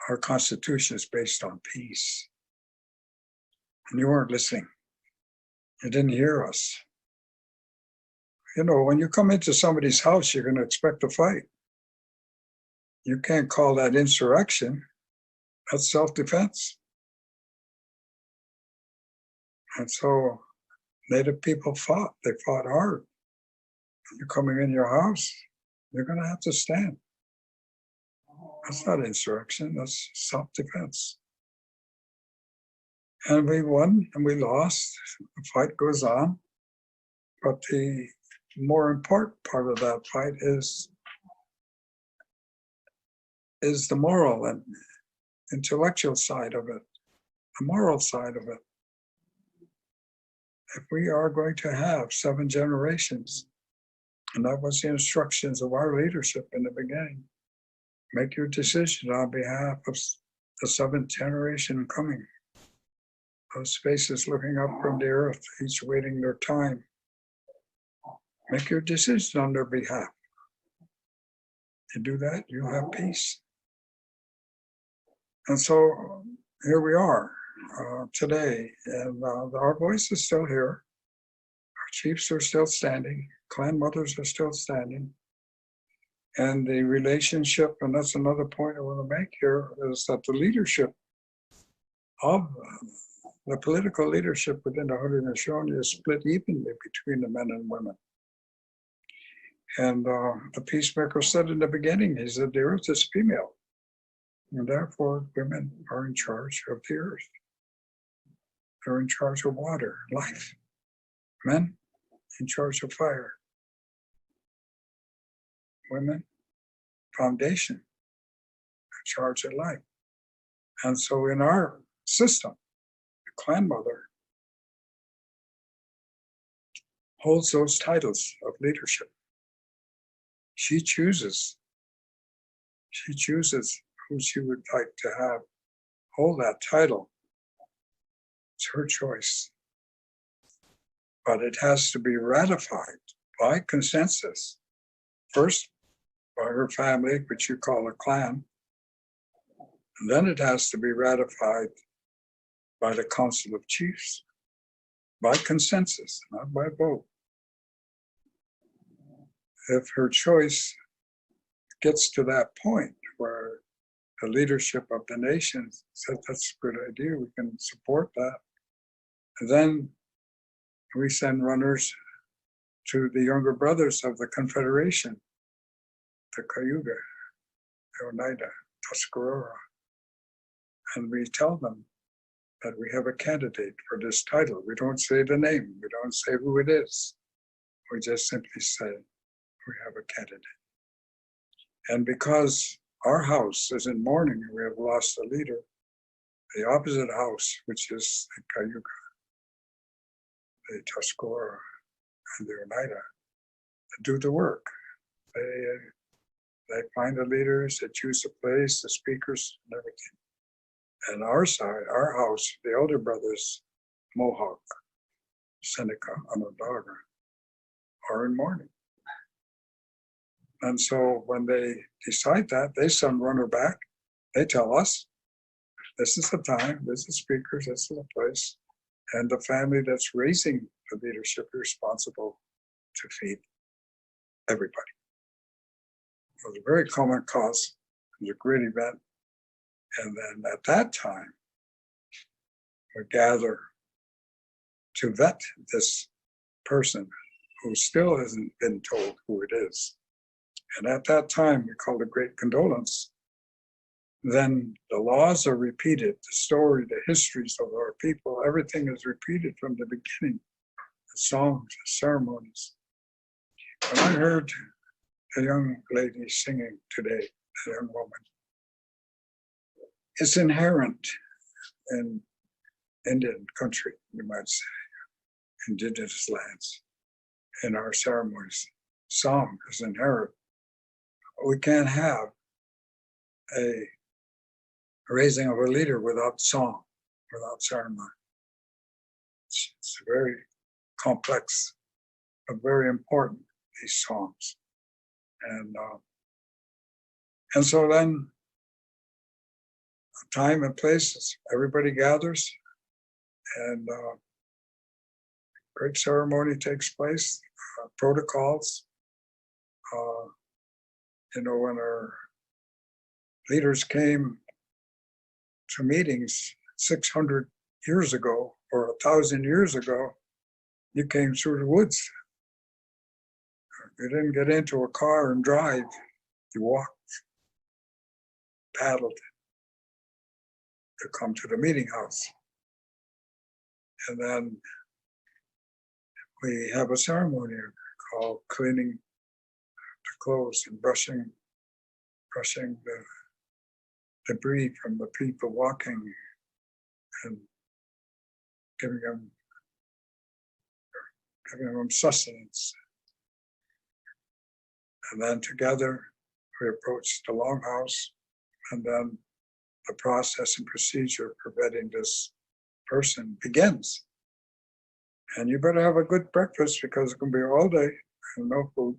Our Constitution is based on peace. And you weren't listening. You didn't hear us. You know, when you come into somebody's house, you're going to expect a fight. You can't call that insurrection. That's self-defense. And so Native people fought. They fought hard. You're coming in your house, you're going to have to stand. That's not insurrection, that's self-defense. And we won and we lost. The fight goes on. But the more important part of that fight is the moral and intellectual side of it, the moral side of it. If we are going to have 7 generations, and that was the instructions of our leadership in the beginning, make your decision on behalf of the 7th generation coming. Those faces looking up from the earth, each waiting their time. Make your decision on their behalf. You do that, you have peace. And so here we are today, and our voice is still here. Our chiefs are still standing. Clan mothers are still standing. And the relationship, and that's another point I want to make here, is that the leadership of the political leadership within the Haudenosaunee is split evenly between the men and women. And the peacemaker said in the beginning, he said, the earth is female. And therefore, women are in charge of the earth. They're in charge of water, life. Men in charge of fire. Women, foundation, in charge of life. And so in our system, the clan mother holds those titles of leadership. She chooses who she would like to have hold that title. It's her choice. But it has to be ratified by consensus. First, by her family, which you call a clan. And then it has to be ratified by the Council of Chiefs, by consensus, not by vote. If her choice gets to that point where the leadership of the nation said that's a good idea, we can support that, and then we send runners to the younger brothers of the Confederation, the Cayuga, the Oneida, Tuscarora, and we tell them that we have a candidate for this title. We don't say the name, we don't say who it is. We just simply say, we have a candidate. And because our house is in mourning and we have lost a leader, the opposite house, which is the Cayuga, the Tuscarora and the Oneida do the work. They find the leaders, they choose the place, the speakers, and everything. And our side, our house, the elder brothers, Mohawk, Seneca, Onondaga, are in mourning. And so when they decide that, they send runner back. They tell us, this is the time, this is the speakers, this is the place. And the family that's raising the leadership is responsible to feed everybody. It was a very common cause. It was a great event. And then at that time, we gather to vet this person who still hasn't been told who it is. And at that time, we called it Great Condolence. Then the laws are repeated, the story, the histories of our people, everything is repeated from the beginning. The songs, the ceremonies. When I heard a young lady singing today, a young woman, it's inherent in Indian country, you might say, indigenous lands, in our ceremonies. Song is inherent. We can't have a raising of a leader without song, without ceremony. It's very complex, but very important, these songs. And so then, time and place, everybody gathers, and great ceremony takes place, protocols. When our leaders came to meetings 600 years ago or 1,000 years ago, you came through the woods. You didn't get into a car and drive. You walked, paddled to come to the meeting house. And then we have a ceremony called cleaning the clothes and brushing the debris from the people walking and giving them sustenance. And then together we approach the longhouse, and then the process and procedure for vetting this person begins. And you better have a good breakfast because it's going to be all day and no food.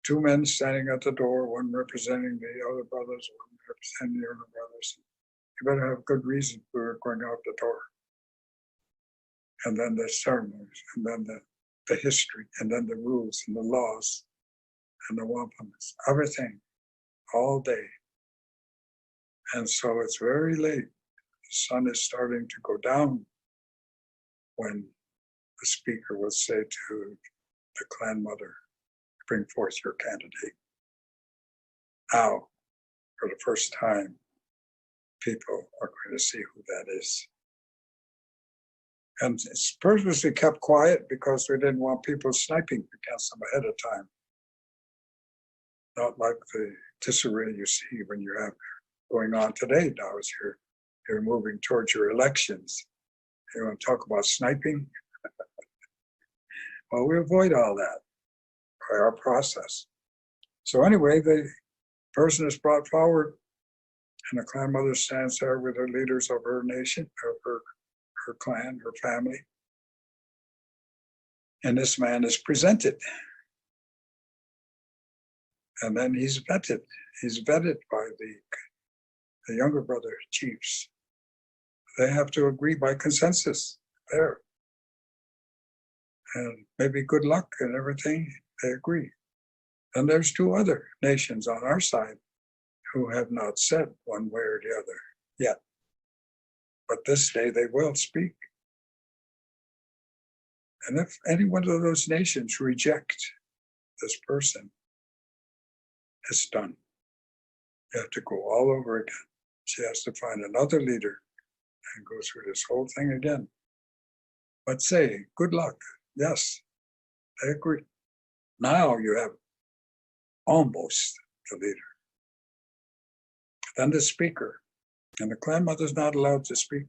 2 men standing at the door, one representing the other brothers, one representing the other brothers. You better have good reason for going out the door. And then the ceremonies, and then the history, and then the rules and the laws and the wampums, everything, all day. And so it's very late. The sun is starting to go down when the speaker will say to the clan mother, bring forth your candidate. Now, for the first time, people are going to see who that is. And it's purposely kept quiet because we didn't want people sniping against them ahead of time. Not like the disarray you see when you have going on today now as you're moving towards your elections. You want to talk about sniping? Well, we avoid all that by our process. So anyway, the person is brought forward, and the clan mother stands there with the leaders of her nation, of her clan, her family. And this man is presented. And then he's vetted. He's vetted by the younger brother chiefs. They have to agree by consensus there. And maybe good luck and everything, they agree. And there's 2 other nations on our side who have not said one way or the other yet. But this day they will speak. And if any one of those nations reject this person, it's done. You have to go all over again. She has to find another leader and go through this whole thing again. But say, good luck. Yes, I agree. Now you have almost the leader. Then the speaker. And the clan mother's not allowed to speak.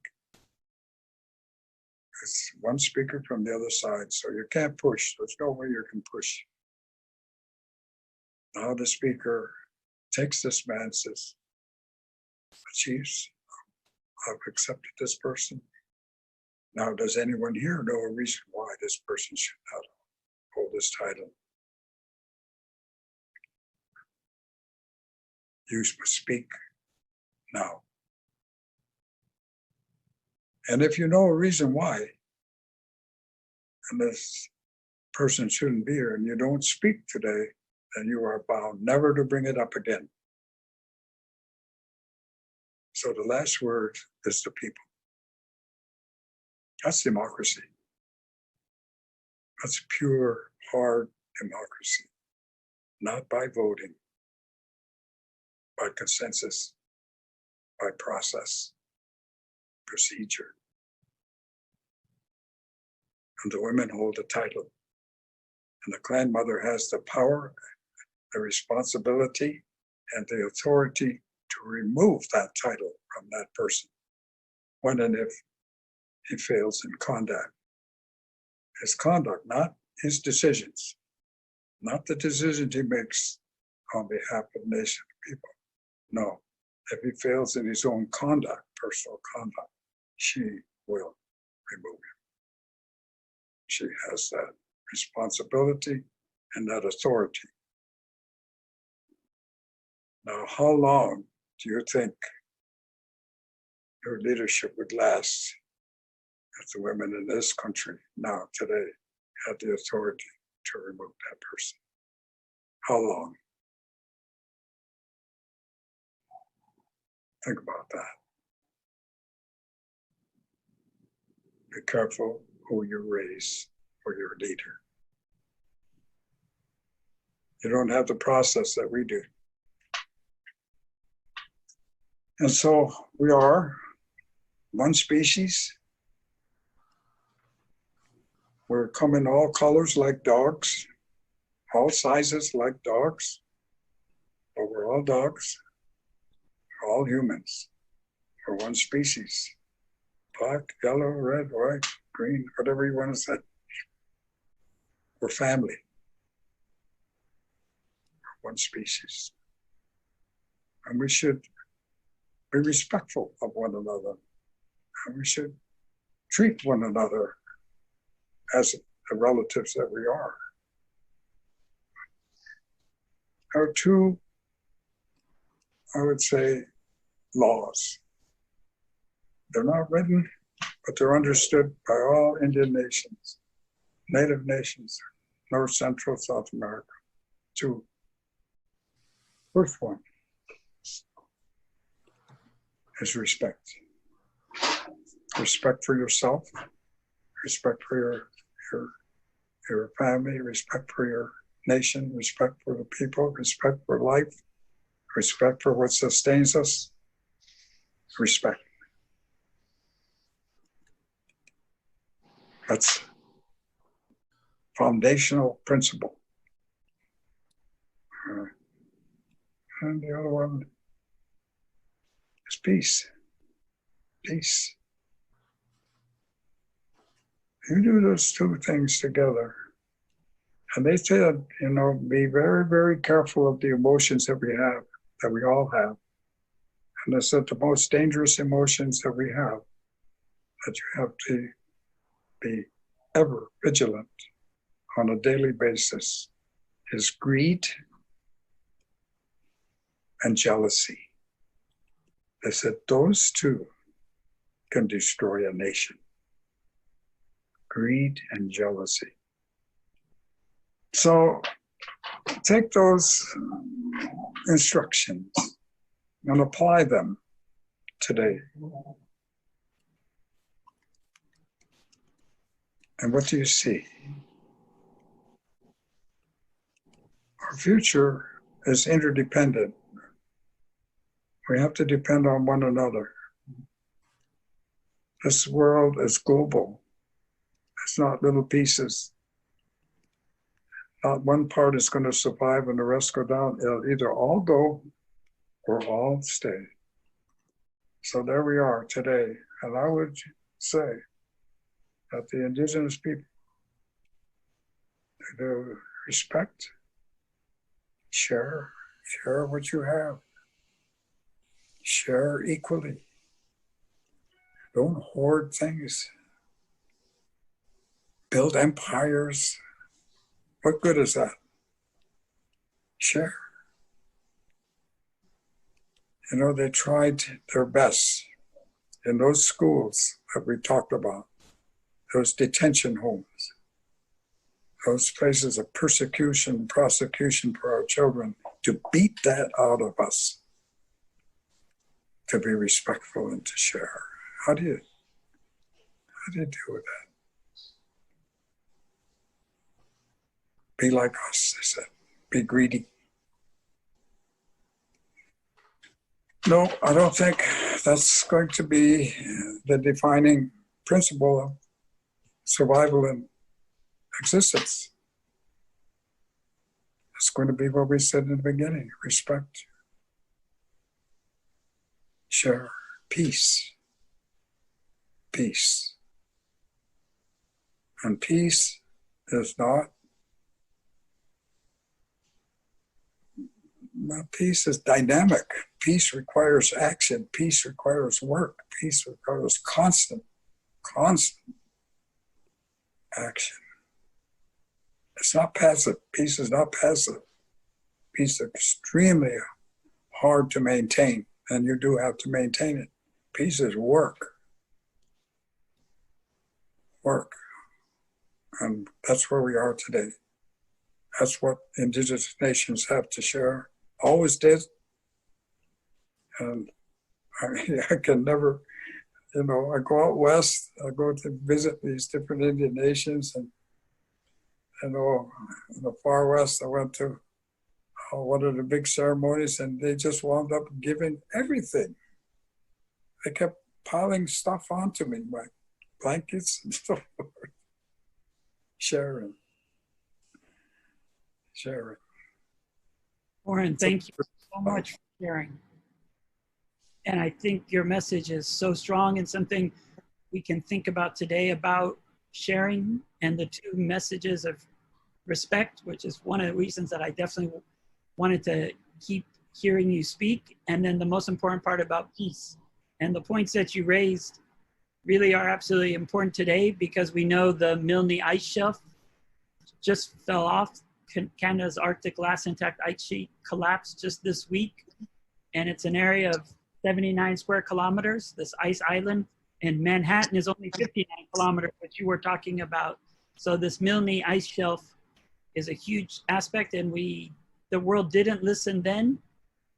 It's one speaker from the other side, so you can't push. There's no way you can push. Now the speaker takes this man and says, Chiefs, I've accepted this person. Now, does anyone here know a reason why this person should not hold this title? You must speak now. And if you know a reason why, and this person shouldn't be here, and you don't speak today, then you are bound never to bring it up again. So the last word is the people. That's democracy. That's pure, hard democracy. Not by voting, by consensus, by process, procedure. And the women hold the title. And the clan mother has the power, the responsibility, and the authority to remove that title from that person when and if he fails in conduct. His conduct, not his decisions, not the decisions he makes on behalf of nation people. No, if he fails in his own conduct, personal conduct, she will remove him. She has that responsibility and that authority. Now, how long do you think your leadership would last if the women in this country now, today, had the authority to remove that person? How long? Think about that. Be careful who you raise for your leader. You don't have the process that we do. And so we are one species. We're come in all colors like dogs, all sizes like dogs, but we're all dogs, we're all humans. We're one species. Black, yellow, red, white, green, whatever you want to say. We're family. We're one species. And we should be respectful of one another. And we should treat one another as the relatives that we are. There are two, I would say, laws. They're not written, but they're understood by all Indian nations, Native nations, North, Central, South America. Two. First one is respect. Respect for yourself, respect for your family, respect for your nation, respect for the people, respect for life, respect for what sustains us, respect. That's foundational principle. And the other one is peace. Peace. You do those two things together. And they said, be very, very careful of the emotions that we have, that we all have. And they said the most dangerous emotions that we have, that you have to be ever vigilant on a daily basis, is greed and jealousy. They said those two can destroy a nation. Greed and jealousy. So take those instructions and apply them today. And what do you see? Our future is interdependent. We have to depend on one another. This world is global. It's not little pieces. Not one part is going to survive and the rest go down. It'll either all go or all stay. So there we are today. And I would say that the indigenous people to respect, share what you have, share equally. Don't hoard things. Build empires. What good is that? Share. You know, they tried their best in those schools that we talked about, those detention homes, those places of persecution and prosecution for our children, to beat that out of us, to be respectful and to share. How do you deal with that? Be like us, they said. Be greedy. No, I don't think that's going to be the defining principle of survival and existence. It's going to be what we said in the beginning: respect, share, peace. Peace. And peace is not, peace is dynamic. Peace requires action. Peace requires work. Peace requires constant action. It's not passive. Peace is not passive. Peace is extremely hard to maintain, and you do have to maintain it. Peace is work. Work. And that's where we are today. That's what indigenous nations have to share. Always did. And I can never, I go out west, I go to visit these different Indian nations, and in the far west, I went to one of the big ceremonies, and they just wound up giving everything. They kept piling stuff onto me, my blankets and stuff. Sharing. Warren, thank you so much for sharing. And I think your message is so strong, and something we can think about today about sharing, and the two messages of respect, which is one of the reasons that I definitely wanted to keep hearing you speak. And then the most important part about peace. And the points that you raised really are absolutely important today, because we know the Milne ice shelf just fell off. Canada's Arctic last intact ice sheet collapsed just this week. And it's an area of 79 square kilometers, this ice island. And Manhattan is only 59 kilometers, which you were talking about. So this Milne ice shelf is a huge aspect, and the world didn't listen then,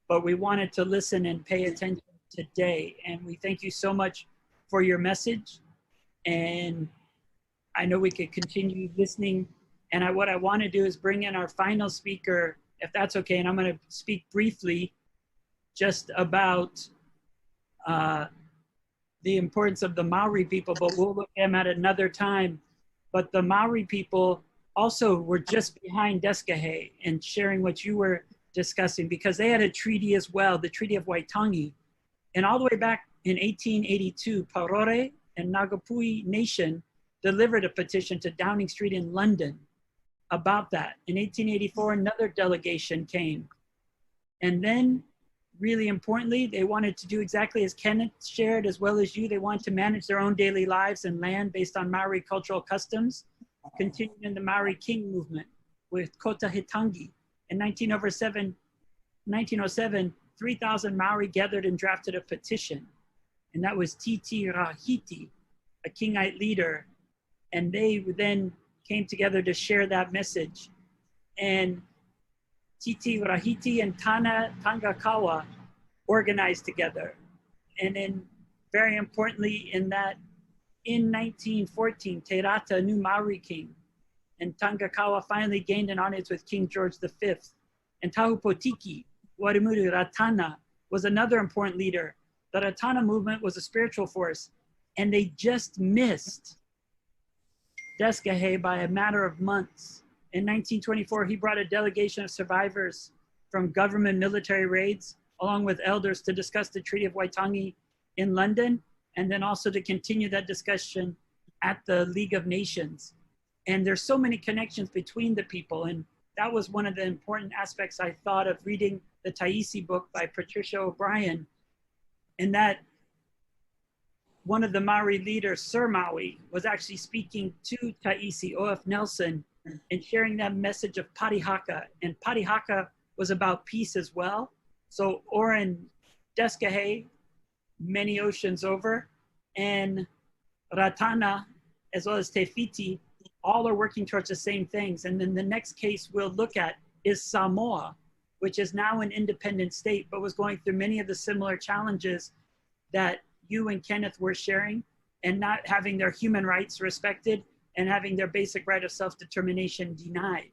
but we wanted to listen and pay attention today. And we thank you so much for your message. And I know we could continue listening. And what I want to do is bring in our final speaker, if that's okay. And I'm going to speak briefly just about the importance of the Maori people, but we'll look at them at another time. But the Maori people also were just behind Desgahe and sharing what you were discussing, because they had a treaty as well, the Treaty of Waitangi. And all the way back in 1882, Parore and Ngāpuhi Nation delivered a petition to Downing Street in London about that. In 1884, another delegation came. And then, really importantly, they wanted to do exactly as Kenneth shared, as well as you. They wanted to manage their own daily lives and land based on Maori cultural customs, continuing the Maori King movement with Kota Hitangi. In 1907, 3,000 Maori gathered and drafted a petition. And that was Titi Rahiti, a Kingite leader. And they then came together to share that message. And Titi Rahiti and Tangakawa organized together. And then, very importantly, in 1914, Te Rata, a new Maori king, and Tangakawa finally gained an audience with King George V. And Tahupotiki, Warimuru Ratana, was another important leader. The Ratana movement was a spiritual force, and they just missed Desgahe by a matter of months. In 1924, he brought a delegation of survivors from government military raids, along with elders, to discuss the Treaty of Waitangi in London, and then also to continue that discussion at the League of Nations. And there's so many connections between the people. And that was one of the important aspects I thought of reading the Taisi book by Patricia O'Brien, and that one of the Maori leaders, Sir Maui, was actually speaking to Taisi, O.F. Nelson, and sharing that message of Parihaka. And Parihaka was about peace as well. So Oren Deskahe, many oceans over, and Ratana, as well as Tefiti, all are working towards the same things. And then the next case we'll look at is Samoa, which is now an independent state, but was going through many of the similar challenges that you and Kenneth were sharing, and not having their human rights respected and having their basic right of self-determination denied.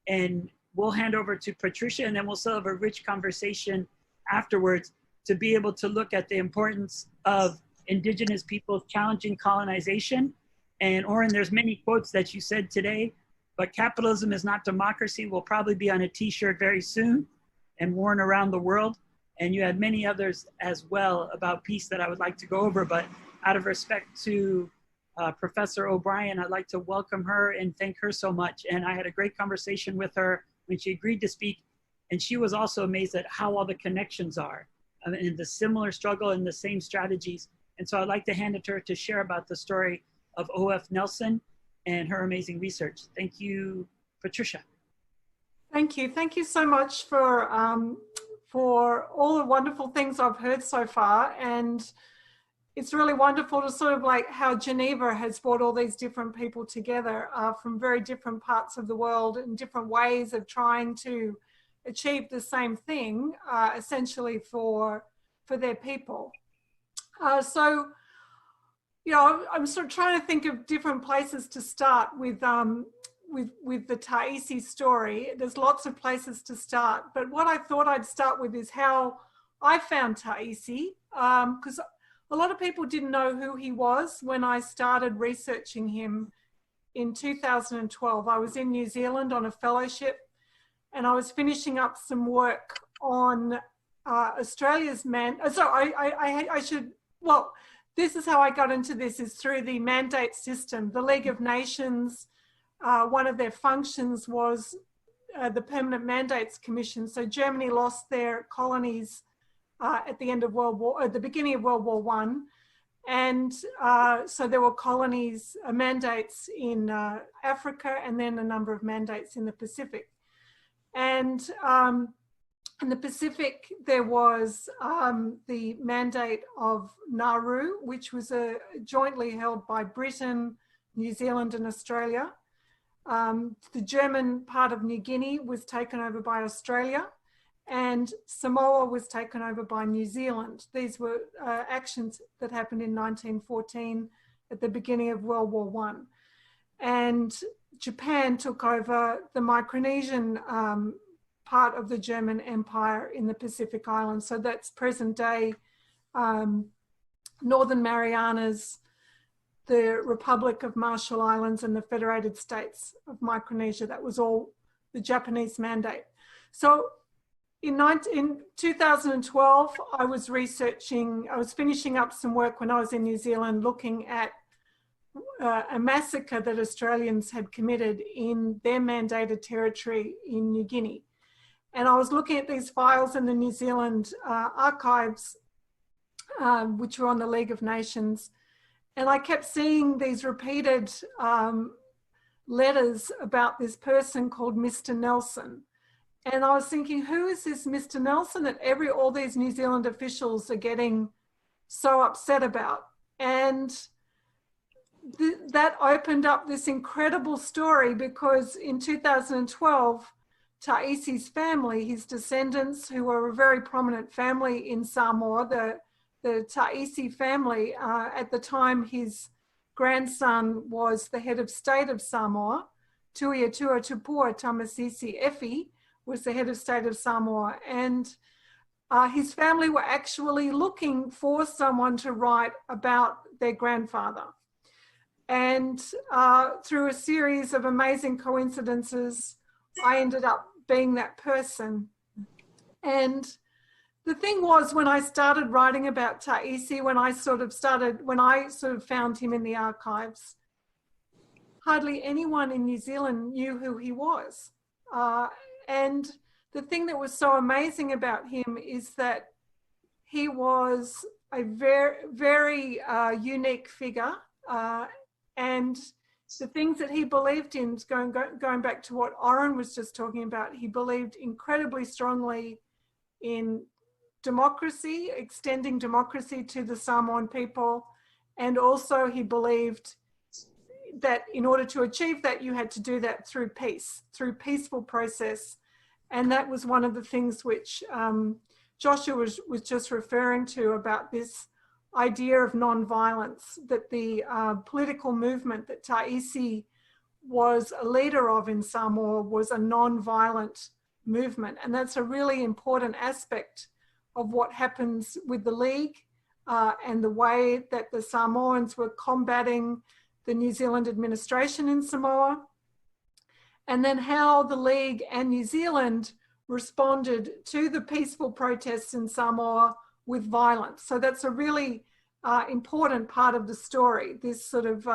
And we'll hand over to Patricia, and then we'll still have a rich conversation afterwards to be able to look at the importance of Indigenous peoples challenging colonization. And Oren, there's many quotes that you said today, but capitalism is not democracy will probably be on a t-shirt very soon and worn around the world. And you had many others as well about peace that I would like to go over, but out of respect to Professor O'Brien, I'd like to welcome her and thank her so much. And I had a great conversation with her when she agreed to speak. And she was also amazed at how all the connections are and the similar struggle and the same strategies. And so I'd like to hand it to her to share about the story of O.F. Nelson and her amazing research. Thank you, Patricia. Thank you. Thank you so much for all the wonderful things I've heard so far. And it's really wonderful to sort of like how Geneva has brought all these different people together from very different parts of the world and different ways of trying to achieve the same thing, essentially for their people. So, you know, I'm sort of trying to think of different places to start with the Taisi story. There's lots of places to start, but what I thought I'd start with is how I found Taisi, because a lot of people didn't know who he was when I started researching him in 2012. I was in New Zealand on a fellowship, and I was finishing up some work on Australia's this is how I got into this, is through the mandate system. The League of Nations, one of their functions was the Permanent Mandates Commission. So Germany lost their colonies at the beginning of World War I. And so there were colonies, mandates in Africa, and then a number of mandates in the Pacific. And in the Pacific, there was the mandate of Nauru, which was jointly held by Britain, New Zealand, and Australia. The German part of New Guinea was taken over by Australia, and Samoa was taken over by New Zealand. These were actions that happened in 1914 at the beginning of World War I. And Japan took over the Micronesian part of the German Empire in the Pacific Islands. So that's present day Northern Marianas, the Republic of Marshall Islands, and the Federated States of Micronesia. That was all the Japanese mandate. So in 2012, I was finishing up some work when I was in New Zealand looking at a massacre that Australians had committed in their mandated territory in New Guinea. And I was looking at these files in the New Zealand archives, which were on the League of Nations. And I kept seeing these repeated letters about this person called Mr. Nelson. And I was thinking, who is this Mr. Nelson that all these New Zealand officials are getting so upset about? And that opened up this incredible story, because in 2012, Taisi's family, his descendants, who were a very prominent family in Samoa, the Taisi family, at the time his grandson was the head of state of Samoa, Tuiatua Tupua Tamasisi Efi was the head of state of Samoa, and his family were actually looking for someone to write about their grandfather. And through a series of amazing coincidences, I ended up being that person. And the thing was, when I started writing about Taisi, when I sort of found him in the archives, hardly anyone in New Zealand knew who he was. And the thing that was so amazing about him is that he was a very, very unique figure. And the things that he believed in, going back to what Oren was just talking about, he believed incredibly strongly in democracy, extending democracy to the Samoan people. And also he believed that in order to achieve that, you had to do that through peace, through peaceful process. And that was one of the things which Joshua was just referring to about this idea of non-violence, that the political movement that Taisi was a leader of in Samoa was a non-violent movement. And that's a really important aspect of what happens with the League and the way that the Samoans were combating the New Zealand administration in Samoa, and then how the League and New Zealand responded to the peaceful protests in Samoa with violence. So that's a really important part of the story, this sort of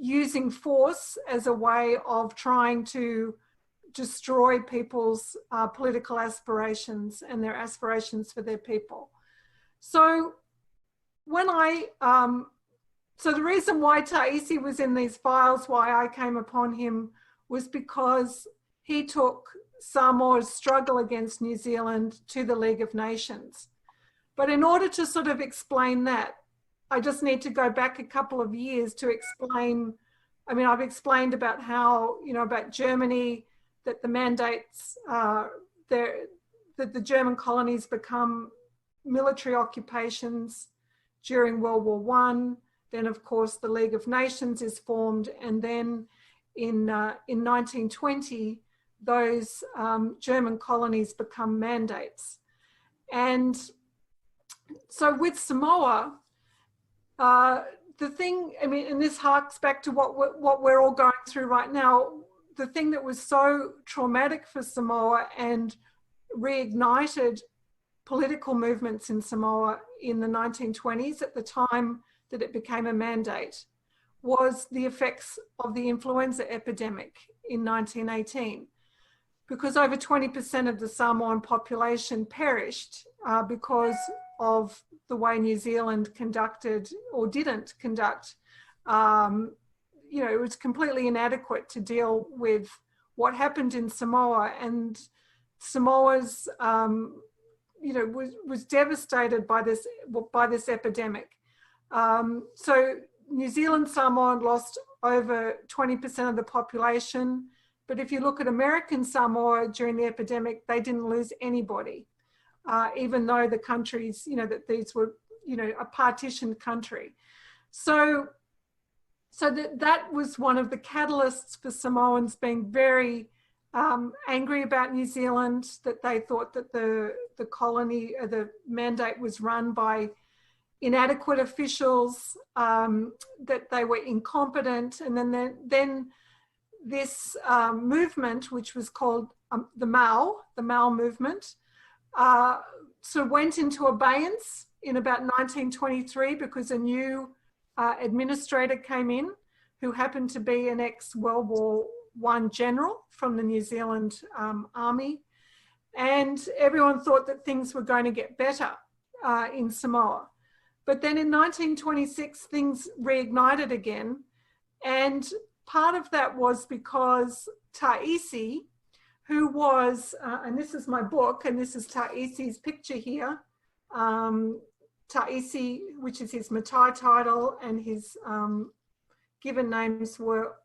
using force as a way of trying to destroy people's political aspirations and their aspirations for their people. So when so the reason why Taisi was in these files, why I came upon him, was because he took Samoa's struggle against New Zealand to the League of Nations. But in order to sort of explain that, I just need to go back a couple of years to explain. I mean, I've explained about how, about Germany, that the mandates, that the German colonies become military occupations during World War I. Then, of course, the League of Nations is formed. And then in 1920, those German colonies become mandates. And so with Samoa, the thing, I mean, and this harks back to what we're all going through right now, the thing that was so traumatic for Samoa and reignited political movements in Samoa in the 1920s, at the time that it became a mandate, was the effects of the influenza epidemic in 1918. Because over 20% of the Samoan population perished because of the way New Zealand conducted or didn't conduct. It was completely inadequate to deal with what happened in Samoa, and Samoa's, was devastated by this epidemic. So New Zealand Samoa lost over 20% of the population. But if you look at American Samoa during the epidemic, they didn't lose anybody, even though the countries, that these were, a partitioned country. So that was one of the catalysts for Samoans being very angry about New Zealand, that they thought that the colony, the mandate was run by inadequate officials, that they were incompetent. And then this movement, which was called the Mau movement, sort of went into abeyance in about 1923 because a new administrator came in who happened to be an ex-World War I general from the New Zealand Army. And everyone thought that things were going to get better in Samoa. But then in 1926, things reignited again. And part of that was because Taisi, who was, and this is my book, and this is Taisi's picture here. Taisi, which is his Matai title, and his given names were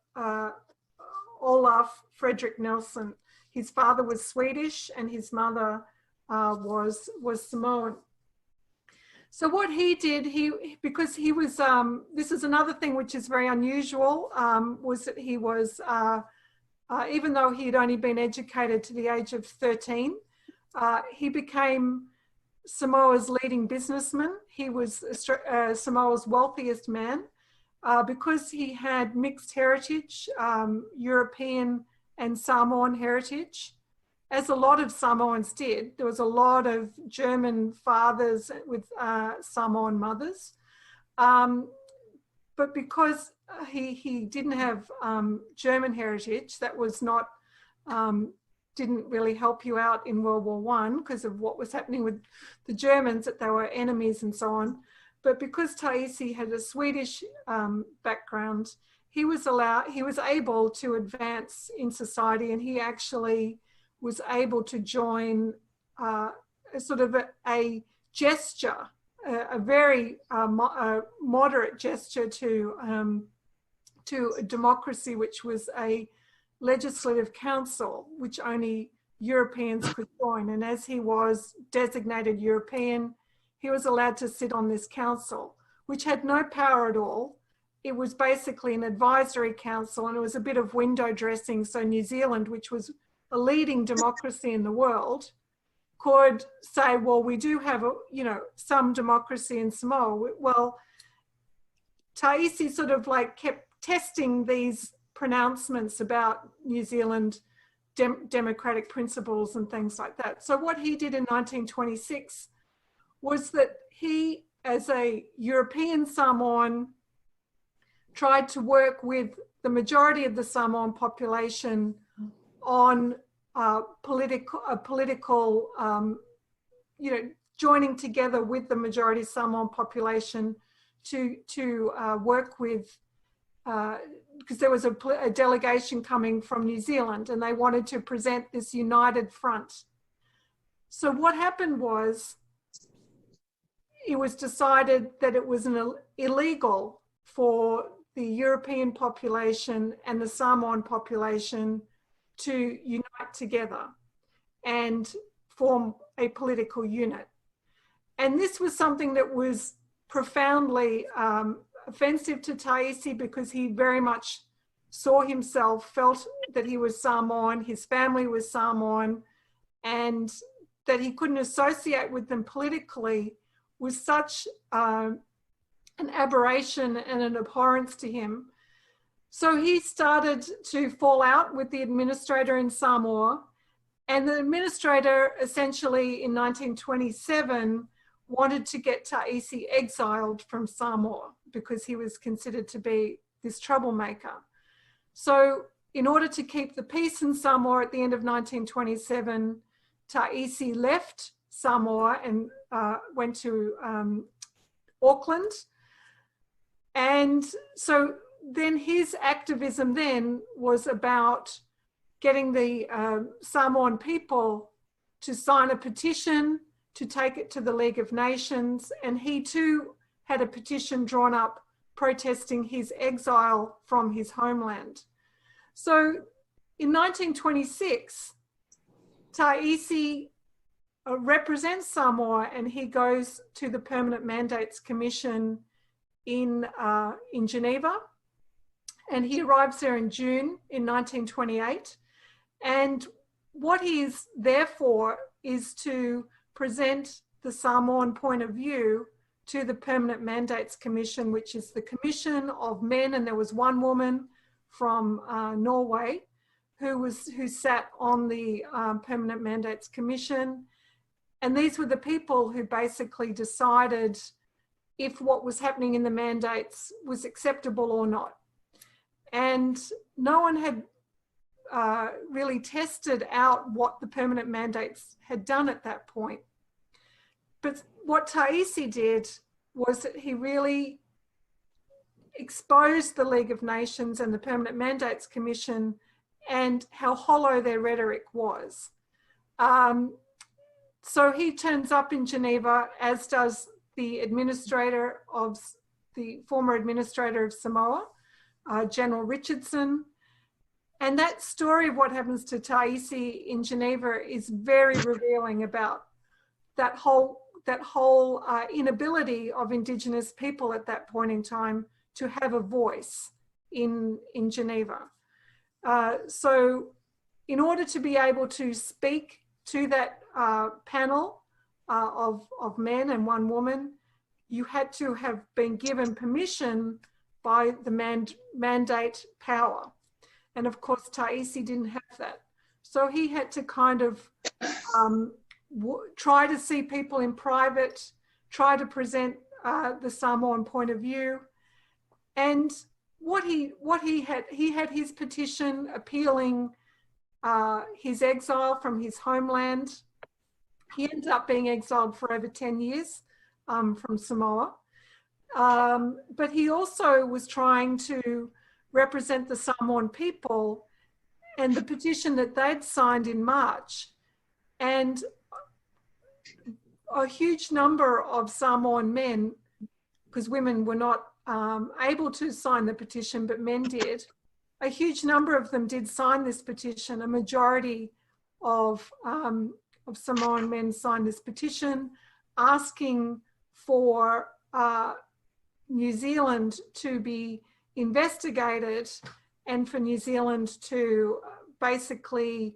Olaf Frederick Nelson. His father was Swedish and his mother was Samoan. So what he did, because he was, this is another thing which is very unusual, was that he was, even though he had only been educated to the age of 13, he became Samoa's leading businessman. He was Samoa's wealthiest man because he had mixed heritage, European and Samoan heritage. As a lot of Samoans did, there was a lot of German fathers with Samoan mothers. But because he didn't have German heritage. That was not, didn't really help you out in World War I because of what was happening with the Germans, that they were enemies and so on. But because Taisi had a Swedish background, he was able to advance in society, and he actually was able to join sort of a gesture, a very moderate gesture to democracy, which was a legislative council, which only Europeans could join. And as he was designated European, he was allowed to sit on this council, which had no power at all. It was basically an advisory council, and it was a bit of window dressing. So New Zealand, which was a leading democracy in the world, could say, well, we do have some democracy in Samoa. Well, Taisi sort of like kept testing these pronouncements about New Zealand democratic principles and things like that. So what he did in 1926 was that he, as a European Samoan, tried to work with the majority of the Samoan population on political, joining together with the majority Samoan population to work with, because there was a delegation coming from New Zealand, and they wanted to present this united front. So what happened was, it was decided that it was illegal for the European population and the Samoan population to unite together and form a political unit. And this was something that was profoundly offensive to Taisi, because he very much saw himself, felt that he was Samoan, his family was Samoan, and that he couldn't associate with them politically was such an aberration and an abhorrence to him. So he started to fall out with the administrator in Samoa, and the administrator essentially in 1927 wanted to get Taisi exiled from Samoa because he was considered to be this troublemaker. So in order to keep the peace in Samoa at the end of 1927, Taisi left Samoa and went to Auckland. And so then his activism then was about getting the Samoan people to sign a petition to take it to the League of Nations. And he too had a petition drawn up protesting his exile from his homeland. So in 1926, Taisi represents Samoa, and he goes to the Permanent Mandates Commission in Geneva, and he arrives there in June in 1928. And what he is there for is to present the Samoan point of view to the Permanent Mandates Commission, which is the commission of men, and there was one woman from Norway who sat on the Permanent Mandates Commission. And these were the people who basically decided if what was happening in the mandates was acceptable or not. And no one had really tested out what the permanent mandates had done at that point. But what Taisi did was that he really exposed the League of Nations and the Permanent Mandates Commission and how hollow their rhetoric was. So he turns up in Geneva, as does the former administrator of Samoa, General Richardson. And that story of what happens to Taisi in Geneva is very revealing about that whole inability of Indigenous people at that point in time to have a voice in Geneva. So in order to be able to speak to that panel of men and one woman, you had to have been given permission by the mandate power. And of course, Taisi didn't have that. So he had to kind of try to see people in private, try to present the Samoan point of view. And he had his petition appealing his exile from his homeland. He ended up being exiled for over 10 years from Samoa. But he also was trying to represent the Samoan people and the petition that they'd signed in March. And a huge number of Samoan men, because women were not able to sign the petition, but men did, a huge number of them did sign this petition. A majority of Samoan men signed this petition asking for New Zealand to be investigated and for New Zealand to basically,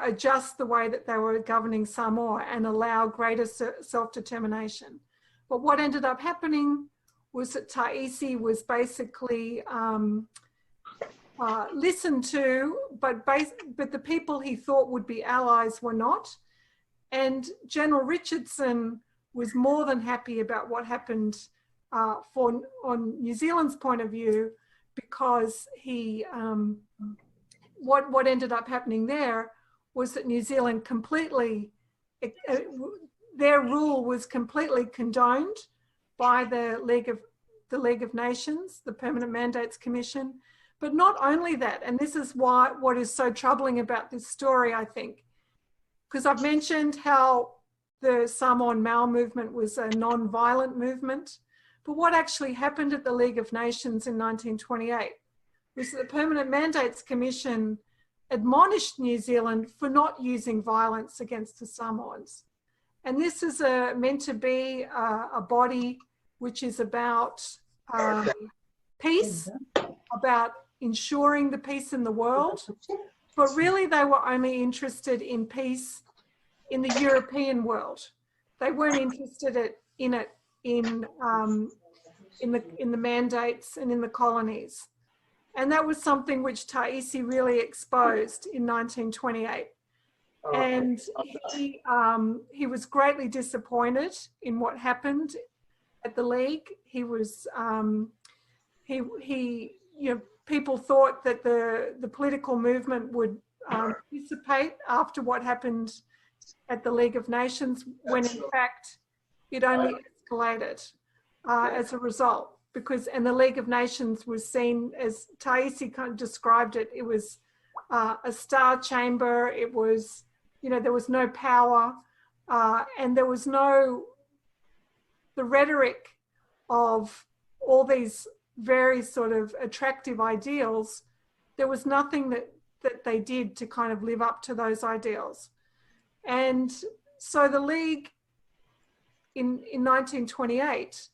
adjust the way that they were governing Samoa and allow greater self-determination. But what ended up happening was that Taisi was basically listened to, but the people he thought would be allies were not. And General Richardson was more than happy about what happened on New Zealand's point of view, because he, what ended up happening there was that New Zealand completely, their rule was completely condoned by the League of Nations, the Permanent Mandates Commission. But not only that, and this is what is so troubling about this story, I think, because I've mentioned how the Samoan Mau movement was a non-violent movement. But what actually happened at the League of Nations in 1928 was that the Permanent Mandates Commission admonished New Zealand for not using violence against the Samoans. And this is meant to be a body which is about peace, about ensuring the peace in the world. But really they were only interested in peace in the European world. They weren't interested in it in the mandates and in the colonies. And that was something which Taisi really exposed in 1928. And he was greatly disappointed in what happened at the League. He was, people thought that the political movement would dissipate after what happened at the League of Nations, when in fact it only escalated as a result. And the League of Nations was seen, as Taisi kind of described it, it was a star chamber. It was, there was no power, and there was the rhetoric of all these very sort of attractive ideals. There was nothing that they did to kind of live up to those ideals. And so the League in 1928,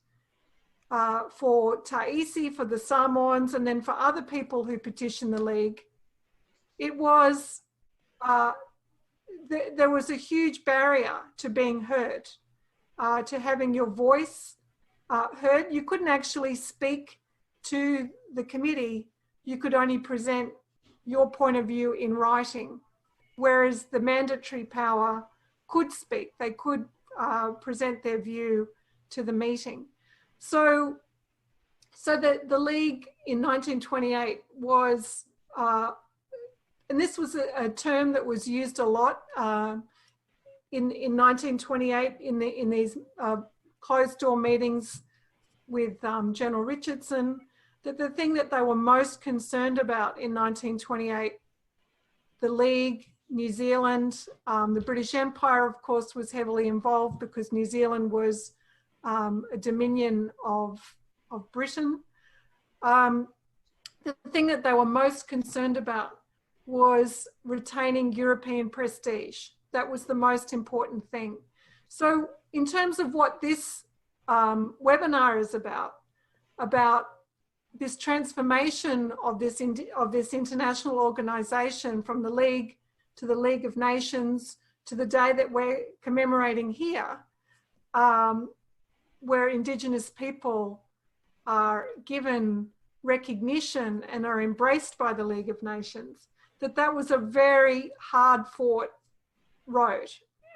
for Taisi, for the Samoans, and then for other people who petitioned the League, it was, there was a huge barrier to being heard, to having your voice heard. You couldn't actually speak to the committee. You could only present your point of view in writing, whereas the mandatory power could speak. They could present their view to the meeting. So the League in 1928 was, and this was a term that was used a lot in 1928 in these closed door meetings with General Richardson, that the thing that they were most concerned about in 1928, the League, New Zealand, the British Empire, of course, was heavily involved because New Zealand was a dominion of Britain. The thing that they were most concerned about was retaining European prestige. That was the most important thing. So in terms of what this webinar is about this transformation of this international organization from the League to the League of Nations to the day that we're commemorating here, where Indigenous people are given recognition and are embraced by the League of Nations, that was a very hard fought road.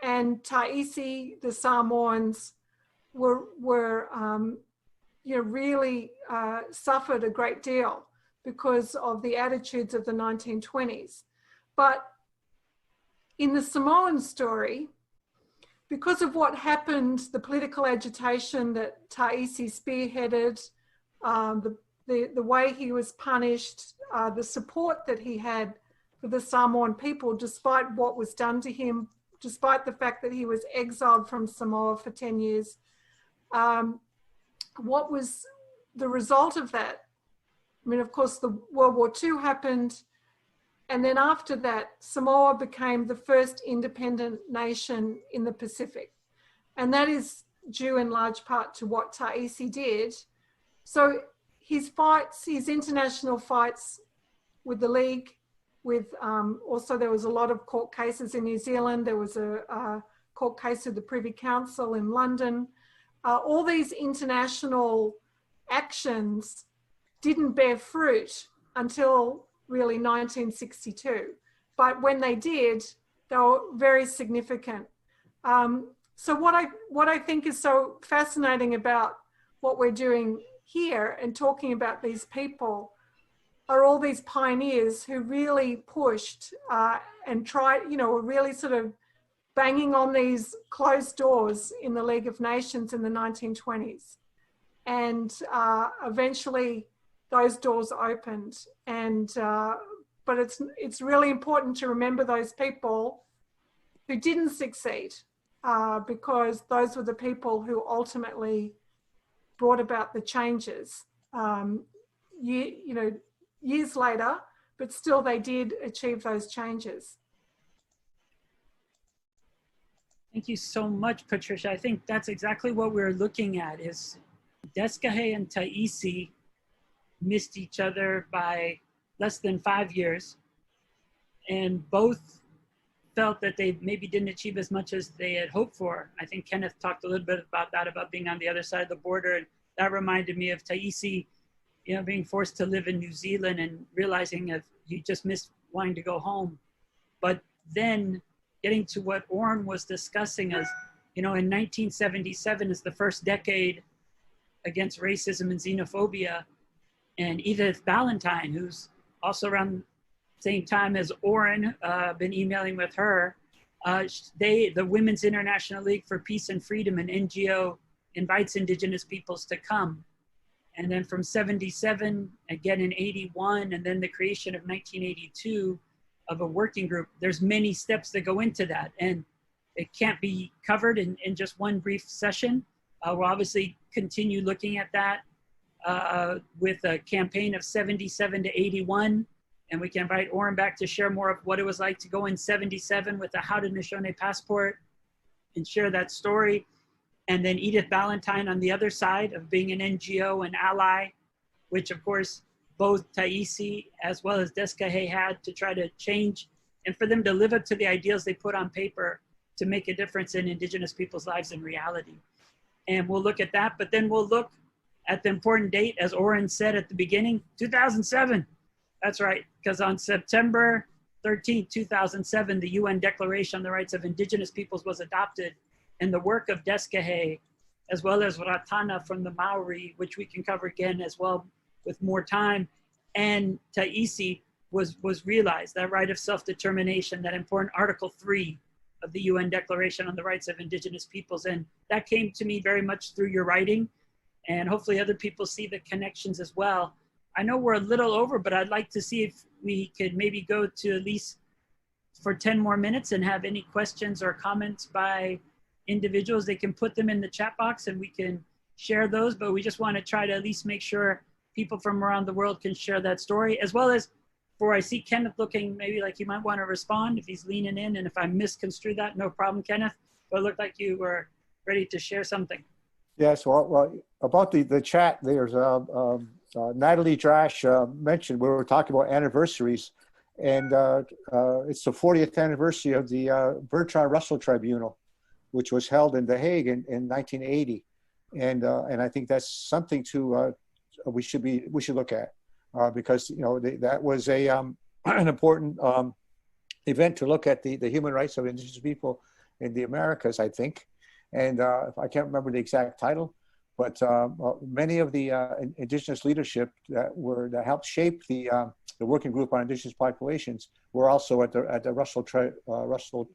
And Taisi, the Samoans, were really suffered a great deal because of the attitudes of the 1920s. But in the Samoan story, because of what happened, the political agitation that Taisi spearheaded, the way he was punished, the support that he had for the Samoan people, despite what was done to him, despite the fact that he was exiled from Samoa for 10 years, what was the result of that? I mean, of course, the World War II happened. And then after that, Samoa became the first independent nation in the Pacific. And that is due in large part to what Taisi did. So his fights, his international fights with the League, with also there was a lot of court cases in New Zealand. There was a court case of the Privy Council in London. All these international actions didn't bear fruit until really 1962. But when they did, they were very significant. So what I think is so fascinating about what we're doing here and talking about these people are all these pioneers who really pushed and tried, were really sort of banging on these closed doors in the League of Nations in the 1920s. And eventually those doors opened. And, but it's really important to remember those people who didn't succeed because those were the people who ultimately brought about the changes. Years later, but still they did achieve those changes. Thank you so much, Patricia. I think that's exactly what we're looking at is Descahe and Taisi missed each other by less than 5 years, and both felt that they maybe didn't achieve as much as they had hoped for. I think Kenneth talked a little bit about that, about being on the other side of the border, and that reminded me of Taisi, being forced to live in New Zealand and realizing that you just missed wanting to go home. But then getting to what Orrin was discussing as, in 1977 is the first decade against racism and xenophobia. And Edith Ballantyne, who's also around the same time as Orrin, been emailing with her, the Women's International League for Peace and Freedom, an NGO, invites Indigenous peoples to come. And then from 77, again in 81, and then the creation of 1982 of a working group, there's many steps that go into that. And it can't be covered in just one brief session. We'll obviously continue looking at that with a campaign of 77 to 81. And we can invite Orrin back to share more of what it was like to go in 77 with the Haudenosaunee passport and share that story. And then Edith Ballantyne on the other side of being an NGO and ally, which of course both Taisi as well as Descahe had to try to change and for them to live up to the ideals they put on paper to make a difference in Indigenous people's lives in reality. And we'll look at that, but then we'll look at the important date, as Orrin said at the beginning, 2007. That's right, because on September 13, 2007, the UN Declaration on the Rights of Indigenous Peoples was adopted, and the work of Descahe, as well as Ratana from the Maori, which we can cover again as well with more time, and Taisi was realized, that right of self-determination, that important Article 3 of the UN Declaration on the Rights of Indigenous Peoples. And that came to me very much through your writing, and hopefully other people see the connections as well. I know we're a little over, but I'd like to see if we could maybe go to at least for 10 more minutes and have any questions or comments by individuals. They can put them in the chat box and we can share those, but we just want to try to at least make sure people from around the world can share that story, as well as I see Kenneth looking maybe like you might want to respond if he's leaning in, and if I misconstrue that, no problem, Kenneth, but it looked like you were ready to share something. Yes, well about the chat, there's Natalie Drash mentioned, we were talking about anniversaries, and it's the 40th anniversary of the Bertrand Russell Tribunal, which was held in The Hague in 1980. And I think that's something to we should look at because that was a an important event to look at the human rights of Indigenous people in the Americas, I think. And I can't remember the exact title, but many of the indigenous leadership that helped shape the working group on indigenous populations were also at the Russell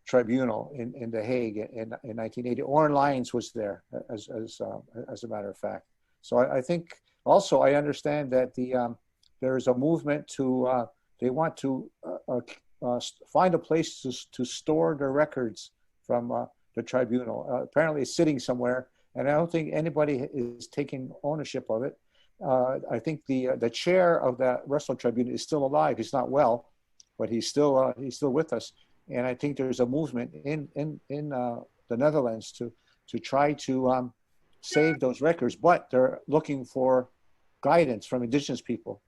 Tribunal in The Hague in 1980. Oren Lyons was there as a matter of fact. So I think also I understand that there is a movement to they want to find a place to store their records from the tribunal. Apparently it's sitting somewhere, and I don't think anybody is taking ownership of it. I think the chair of that Russell Tribunal is still alive. He's not well, but he's still with us. And I think there's a movement in the Netherlands to try to save those records, but they're looking for guidance from indigenous people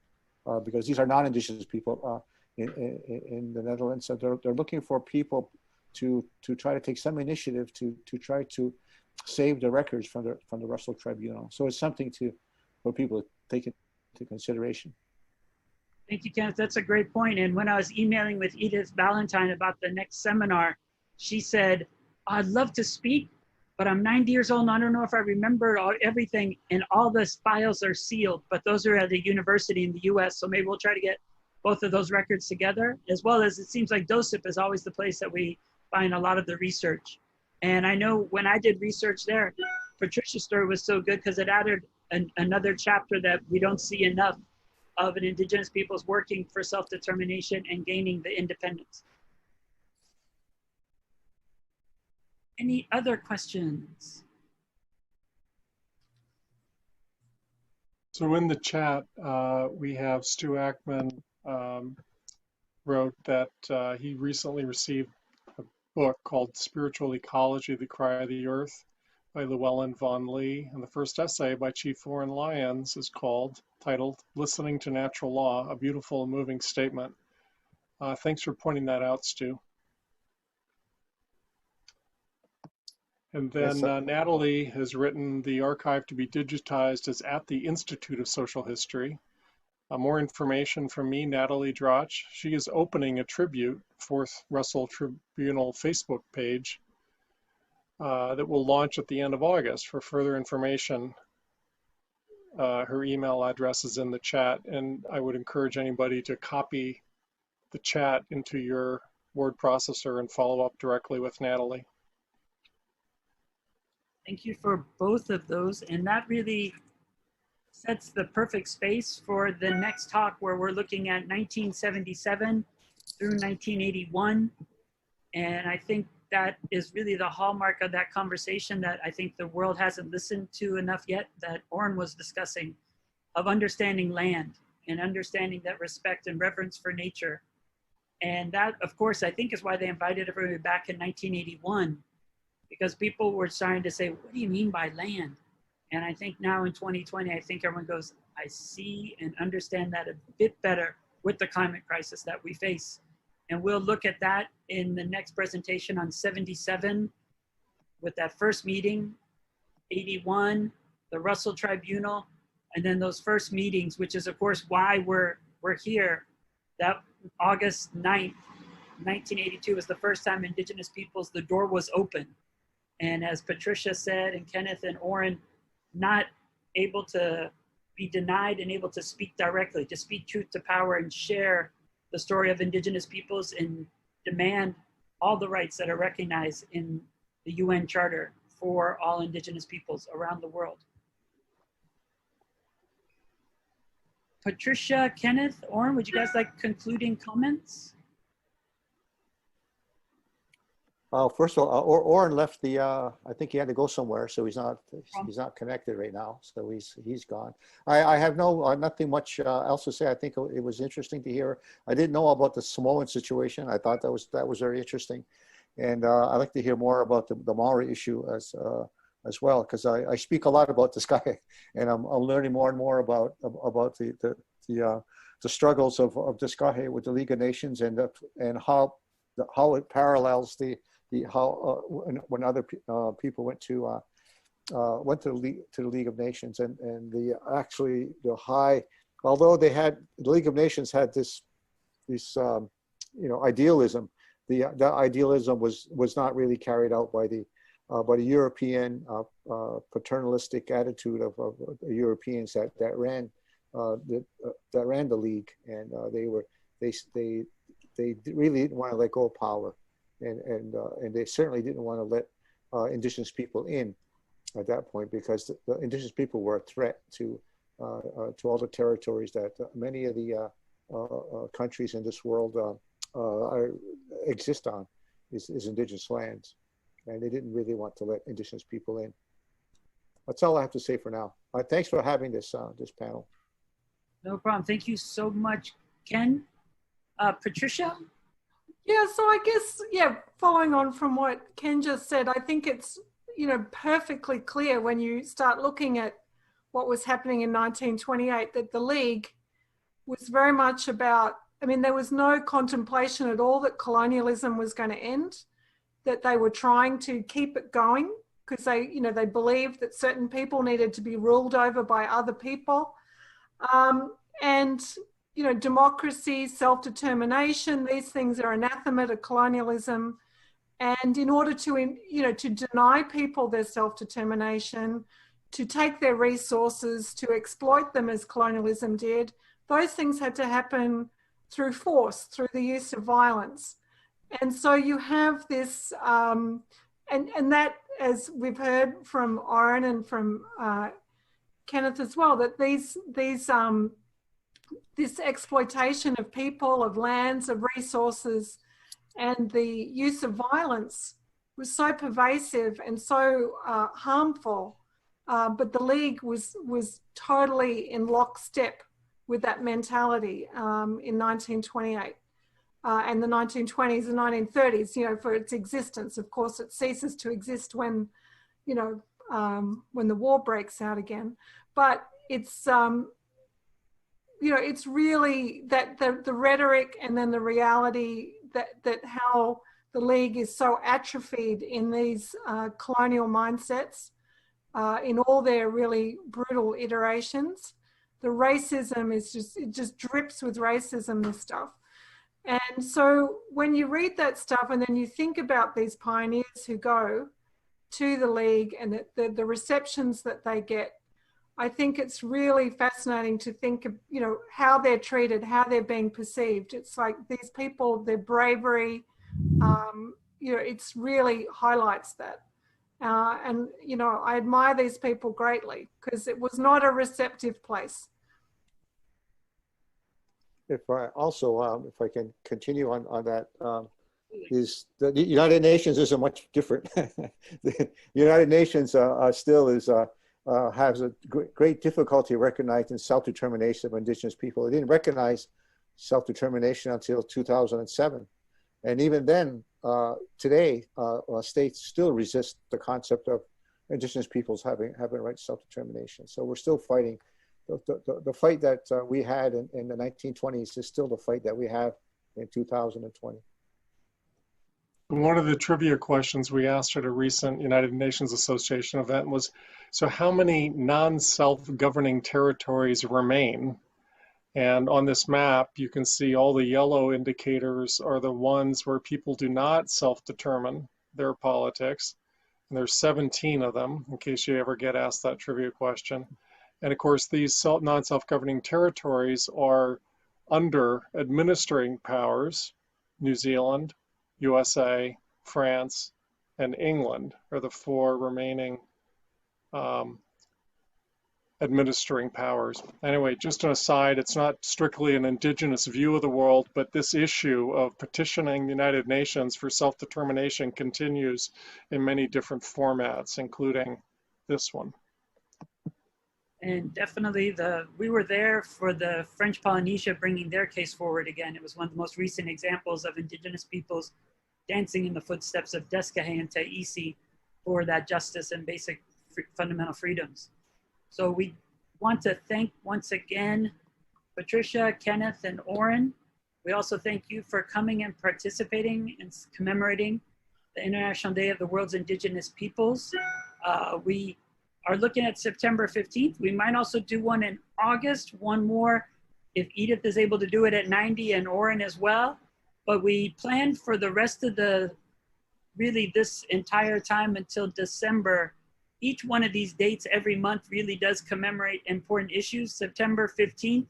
because these are non-indigenous people in the Netherlands. So they're looking for people to try to take some initiative to try to save the records from the Russell Tribunal. So it's something for people to take into consideration. Thank you, Kenneth. That's a great point. And when I was emailing with Edith Valentine about the next seminar, she said, I'd love to speak, but I'm 90 years old and I don't know if I remember everything, and all the files are sealed, but those are at a university in the US. So maybe we'll try to get both of those records together, as well as it seems like DOSIP is always the place that we find a lot of the research. And I know when I did research there, Patricia's story was so good because it added another chapter that we don't see enough of an indigenous peoples working for self-determination and gaining the independence. Any other questions? So in the chat, we have Stu Ackman wrote that he recently received a book called Spiritual Ecology, The Cry of the Earth by Llewellyn Vaughan Lee. And the first essay by Chief Oren Lyons is titled Listening to Natural Law, a Beautiful and Moving Statement. Thanks for pointing that out, Stu. And then Yes, Natalie has written, the archive to be digitized is at the Institute of Social History. More information from me, Natalie Drach. She is opening a tribute, Fourth Russell Tribunal Facebook page that will launch at the end of August. For further information, her email address is in the chat, and I would encourage anybody to copy the chat into your word processor and follow up directly with Natalie. Thank you for both of those. And that really sets the perfect space for the next talk, where we're looking at 1977 through 1981. And I think that is really the hallmark of that conversation that I think the world hasn't listened to enough yet, that Oren was discussing, of understanding land and understanding that respect and reverence for nature. And that, of course, I think is why they invited everybody back in 1981, because people were starting to say, what do you mean by land? And I think now in 2020, I think everyone goes, I see and understand that a bit better with the climate crisis that we face. And we'll look at that in the next presentation on 77, with that first meeting, 81, the Russell Tribunal, and then those first meetings, which is of course why we're here. That August 9th, 1982 was the first time Indigenous peoples, the door was open. And as Patricia said, and Kenneth and Oren, not able to be denied and able to speak directly, to speak truth to power and share the story of Indigenous peoples and demand all the rights that are recognized in the UN Charter for all Indigenous peoples around the world. Patricia, Kenneth, Oren, would you guys like concluding comments? First of all, Oren left the. I think he had to go somewhere, so he's not connected right now. So he's gone. I have nothing much else to say. I think it was interesting to hear. I didn't know about the Samoan situation. I thought that was very interesting, and I'd like to hear more about the Maori issue as well, because I speak a lot about this guy, and I'm learning more and more about the struggles of this guy with the League of Nations and how it parallels when other people went to the League of Nations, and although the League of Nations had this idealism, the idealism was not really carried out by the but a European paternalistic attitude of Europeans that ran the league, and they really didn't want to let go of power, and they certainly didn't want to let indigenous people in at that point, because the indigenous people were a threat to all the territories that many of the countries in this world exist on, is indigenous lands, and they didn't really want to let indigenous people in. That's all I have to say for now. Thanks for having this this panel. No problem. Thank you so much, Ken. Patricia? Yeah, so I guess, yeah, following on from what Ken just said, I think it's, perfectly clear when you start looking at what was happening in 1928 that the League was very much about, there was no contemplation at all that colonialism was going to end, that they were trying to keep it going because they believed that certain people needed to be ruled over by other people. And democracy, self-determination, these things are anathema to colonialism. And in order to, to deny people their self-determination, to take their resources, to exploit them as colonialism did, those things had to happen through force, through the use of violence. And so you have this, and that, as we've heard from Oren and from Kenneth as well, that this exploitation of people, of lands, of resources, and the use of violence was so pervasive and so harmful. But the League was totally in lockstep with that mentality in 1928 and the 1920s and 1930s, for its existence. Of course, it ceases to exist when the war breaks out again. But it's, it's really that the rhetoric and then the reality that how the League is so atrophied in these colonial mindsets in all their really brutal iterations. The racism is it just drips with racism, this stuff. And so when you read that stuff and then you think about these pioneers who go to the League and the receptions that they get, I think it's really fascinating to think of, how they're treated, how they're being perceived. It's like these people, their bravery, it's really highlights that. And, I admire these people greatly because it was not a receptive place. If I can continue on that, is the United Nations isn't much different. The United Nations still is has a great difficulty recognizing self-determination of indigenous people. It didn't recognize self-determination until 2007. And even then, today, states still resist the concept of indigenous peoples having right to self-determination. So we're still fighting. The fight that we had in the 1920s is still the fight that we have in 2020. One of the trivia questions we asked at a recent United Nations Association event was, so how many non-self-governing territories remain? And on this map, you can see all the yellow indicators are the ones where people do not self-determine their politics. And there's 17 of them, in case you ever get asked that trivia question. And of course, these non-self-governing territories are under administering powers. New Zealand, USA, France, and England are the four remaining administering powers. Anyway, just an aside, it's not strictly an indigenous view of the world, but this issue of petitioning the United Nations for self-determination continues in many different formats, including this one. And definitely we were there for the French Polynesia bringing their case forward again. It was one of the most recent examples of indigenous peoples dancing in the footsteps of Descahe and Taisi for that justice and basic fundamental freedoms. So we want to thank once again, Patricia, Kenneth, and Oren. We also thank you for coming and participating and commemorating the International Day of the World's Indigenous Peoples. We are looking at September 15th. We might also do one in August, one more if Edith is able to do it at 90 and Oren as well. But we plan for the rest of the really this entire time until December, each one of these dates every month really does commemorate important issues. September 15th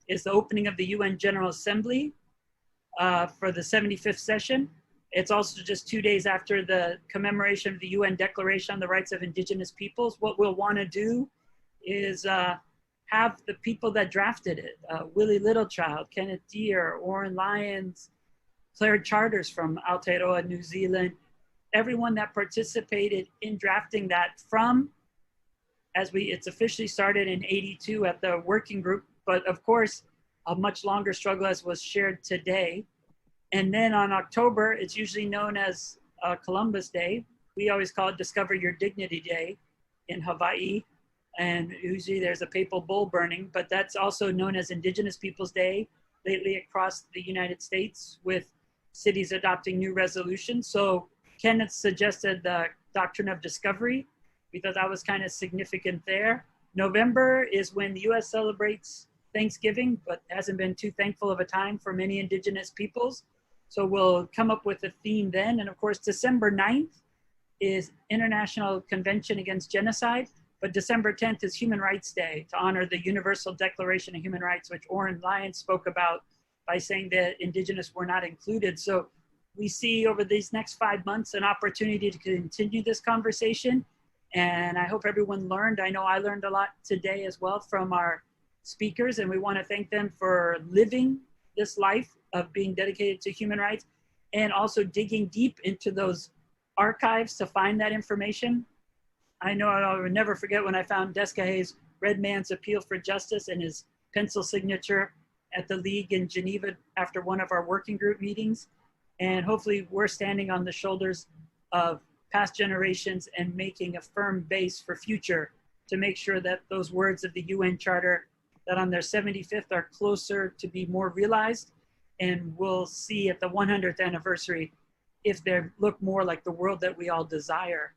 is the opening of the UN General Assembly for the 75th session. It's also just 2 days after the commemoration of the UN Declaration on the Rights of Indigenous Peoples. What we'll want to do is have the people that drafted it, Willie Littlechild, Kenneth Deere, Oren Lyons, Claire Charters from Aotearoa, New Zealand, everyone that participated in drafting that from, it's officially started in '82 at the working group, but of course, a much longer struggle as was shared today. And then on October, it's usually known as Columbus Day. We always call it Discover Your Dignity Day in Hawaii. And usually there's a papal bull burning, but that's also known as Indigenous Peoples Day lately across the United States, with cities adopting new resolutions. So Kenneth suggested the doctrine of discovery. We thought that was kind of significant there. November is when the US celebrates Thanksgiving, but hasn't been too thankful of a time for many Indigenous peoples. So we'll come up with a theme then. And of course, December 9th is International Convention Against Genocide, but December 10th is Human Rights Day to honor the Universal Declaration of Human Rights, which Oren Lyons spoke about by saying that Indigenous were not included. So we see over these next 5 months an opportunity to continue this conversation. And I hope everyone learned. I know I learned a lot today as well from our speakers, and we want to thank them for living this life of being dedicated to human rights and also digging deep into those archives to find that information. I know I'll never forget when I found Descahé's Red Man's Appeal for Justice and his pencil signature at the League in Geneva after one of our working group meetings. And hopefully we're standing on the shoulders of past generations and making a firm base for future to make sure that those words of the UN Charter that on their 75th are closer to be more realized. And we'll see at the 100th anniversary if they look more like the world that we all desire.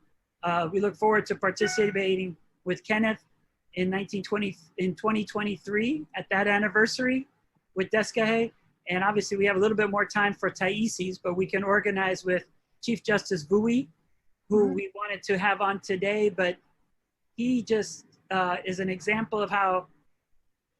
We look forward to participating with Kenneth in 2023 at that anniversary with Descahé. And obviously we have a little bit more time for Taisi's, but we can organize with Chief Justice Vui, who we wanted to have on today, but he just is an example of how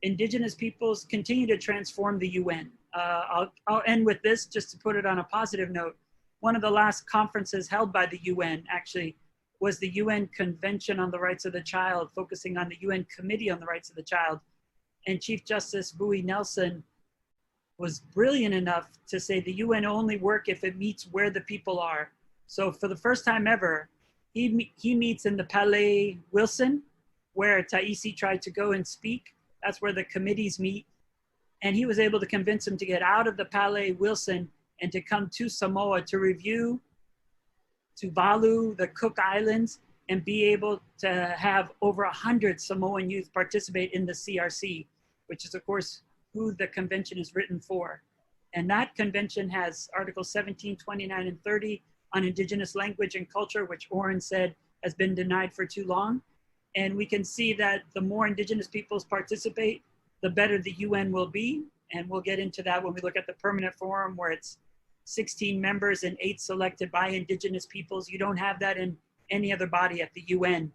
Indigenous peoples continue to transform the UN. I'll end with this just to put it on a positive note. One of the last conferences held by the UN actually was the UN Convention on the Rights of the Child, focusing on the UN Committee on the Rights of the Child. And Chief Justice Vui Nelson was brilliant enough to say the UN only work if it meets where the people are. So for the first time ever, he meets in the Palais Wilson, where Taisi tried to go and speak. That's where the committees meet. And he was able to convince him to get out of the Palais Wilson and to come to Samoa to review Tuvalu, the Cook Islands, and be able to have over 100 Samoan youth participate in the CRC, which is of course who the convention is written for. And that convention has Articles 17, 29, and 30 on Indigenous language and culture, which Oren said has been denied for too long. And we can see that the more Indigenous peoples participate, the better the UN will be. And we'll get into that when we look at the permanent forum, where it's 16 members and 8 selected by Indigenous peoples. You don't have that in any other body at the UN.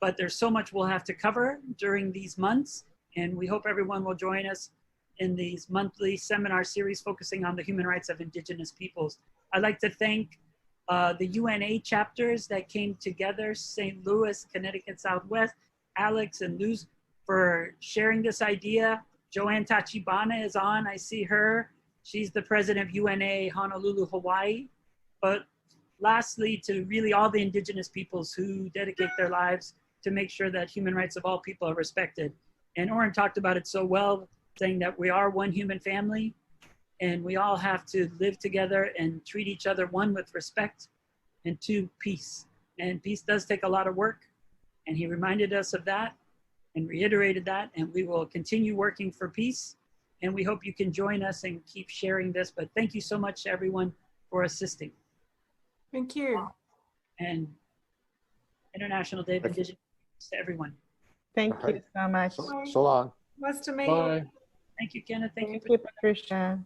But there's so much we'll have to cover during these months. And we hope everyone will join us in these monthly seminar series focusing on the human rights of Indigenous peoples. I'd like to thank the UNA chapters that came together, St. Louis, Connecticut Southwest, Alex and Luz for sharing this idea. Joanne Tachibana is on, I see her. She's the president of UNA Honolulu, Hawaii. But lastly, to really all the Indigenous peoples who dedicate their lives to make sure that human rights of all people are respected. And Oren talked about it so well, saying that we are one human family and we all have to live together and treat each other, one, with respect, and two, peace. And peace does take a lot of work. And he reminded us of that and reiterated that, and we will continue working for peace. And we hope you can join us and keep sharing this. But thank you so much to everyone for assisting. Thank you. And International Day of Indigenous to everyone. Thank you so much. So long. Nice to meet you. Bye. Thank you, Kenneth. Thank you, Thank you, Patricia.